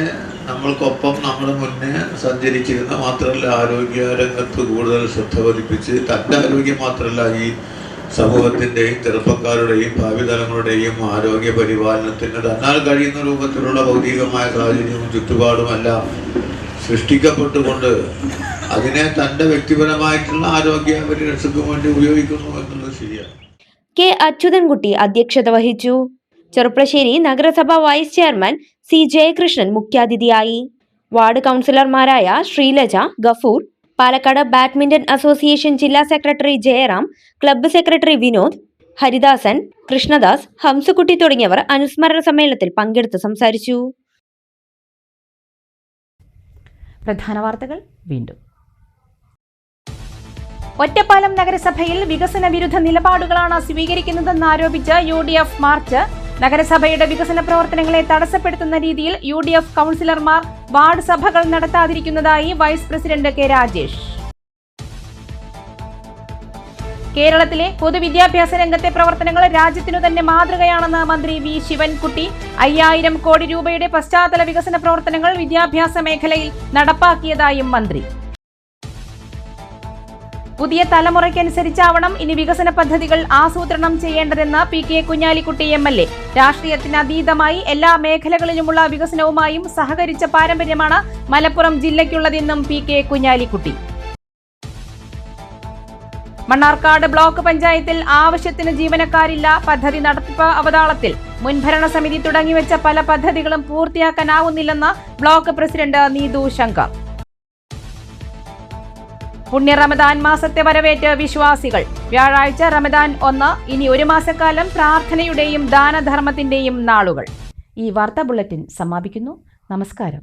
നമ്മൾക്കൊപ്പം നമ്മൾ മുന്നേ സഞ്ചരിച്ചിരുന്ന, മാത്രമല്ല ആരോഗ്യ രംഗത്ത് കൂടുതൽ ശ്രദ്ധ പതിപ്പിച്ച് തൻ്റെ ആരോഗ്യം മാത്രമല്ല ഈ സമൂഹത്തിൻ്റെയും ചെറുപ്പക്കാരുടെയും ഭാവി തലങ്ങളുടെയും ആരോഗ്യ പരിപാലനത്തിന് തന്നാൽ കഴിയുന്ന രൂപത്തിലുള്ള ഭൗതികമായ സാഹചര്യവും ചുറ്റുപാടുമെല്ലാം സൃഷ്ടിക്കപ്പെട്ടുകൊണ്ട് അതിനെ തൻ്റെ വ്യക്തിപരമായിട്ടുള്ള ആരോഗ്യ പരിരക്ഷയ്ക്ക് വേണ്ടി ഉപയോഗിക്കുന്നു എന്നുള്ളത് ശരിയാണ്. കെ അച്യുതൻകുട്ടി അധ്യക്ഷത വഹിച്ചു. ചെറുപ്പശ്ശേരി നഗരസഭ വൈസ് ചെയർമാൻ സി ജയകൃഷ്ണൻ മുഖ്യാതിഥിയായി. വാർഡ് കൗൺസിലർമാരായ ശ്രീലജ, ഗഫൂർ, പാലക്കാട് ബാഡ്മിന്റൺ അസോസിയേഷൻ ജില്ലാ secretary Jayaram, club secretary Vinod, Haridasan, Krishnadas, Hamsakutty തുടങ്ങിയവർ അനുസ്മരണ സമ്മേളനത്തിൽ പങ്കെടുത്ത് സംസാരിച്ചു. പ്രധാന വാർത്തകൾ വീണ്ടും. ഒറ്റപ്പാലം നഗരസഭയിൽ വികസന വിരുദ്ധ നിലപാടുകളാണ് സ്വീകരിക്കുന്നതെന്ന് ആരോപിച്ച് UDF മാർച്ച്. നഗരസഭയുടെ വികസന പ്രവർത്തനങ്ങളെ തടസ്സപ്പെടുത്തുന്ന രീതിയിൽ UDF കൗൺസിലർമാർ വാർഡ് സഭകൾ നടത്താതിരിക്കുന്നതായി വൈസ് പ്രസിഡന്റ് കെ രാജേഷ്. കേരളത്തിലെ പൊതുവിദ്യാഭ്യാസ രംഗത്തെ പ്രവർത്തനങ്ങൾ രാജ്യത്തിനു തന്നെ മാതൃകയാണെന്ന് മന്ത്രി വി ശിവൻകുട്ടി. 5000 കോടി രൂപയുടെ പശ്ചാത്തല വികസന പ്രവർത്തനങ്ങൾ വിദ്യാഭ്യാസ മേഖലയിൽ നടപ്പാക്കിയതായും മന്ത്രി. പുതിയ തലമുറയ്ക്കനുസരിച്ചാവണം ഇനി വികസന പദ്ധതികൾ ആസൂത്രണം ചെയ്യേണ്ടതെന്ന് PK കുഞ്ഞാലിക്കുട്ടി MLA. രാഷ്ട്രീയത്തിനതീതമായി എല്ലാ മേഖലകളിലുമുള്ള വികസനവുമായും സഹകരിച്ച പാരമ്പര്യമാണ് മലപ്പുറം ജില്ലയ്ക്കുള്ളതെന്നും PK കുഞ്ഞാലിക്കുട്ടി. മണ്ണാർക്കാട് ബ്ലോക്ക് പഞ്ചായത്തിൽ ആവശ്യത്തിന് ജീവനക്കാരില്ല. പദ്ധതി നടത്തിപ്പ് അവതാളത്തിൽ. മുൻഭരണസമിതി തുടങ്ങിവെച്ച പല പദ്ധതികളും പൂർത്തിയാക്കാനാവുന്നില്ലെന്ന് ബ്ലോക്ക് പ്രസിഡന്റ് നീതു ശങ്കർ. പുണ്യ റമദാൻ മാസത്തെ വരവേറ്റ് വിശ്വാസികൾ. വ്യാഴാഴ്ച റമദാൻ 1. ഇനി ഒരു മാസക്കാലം പ്രാർത്ഥനയുടെയും ദാനധർമ്മത്തിന്റെയും നാളുകൾ. ഈ വാർത്താ ബുള്ളറ്റിൻ സമാപിക്കുന്നു. നമസ്കാരം.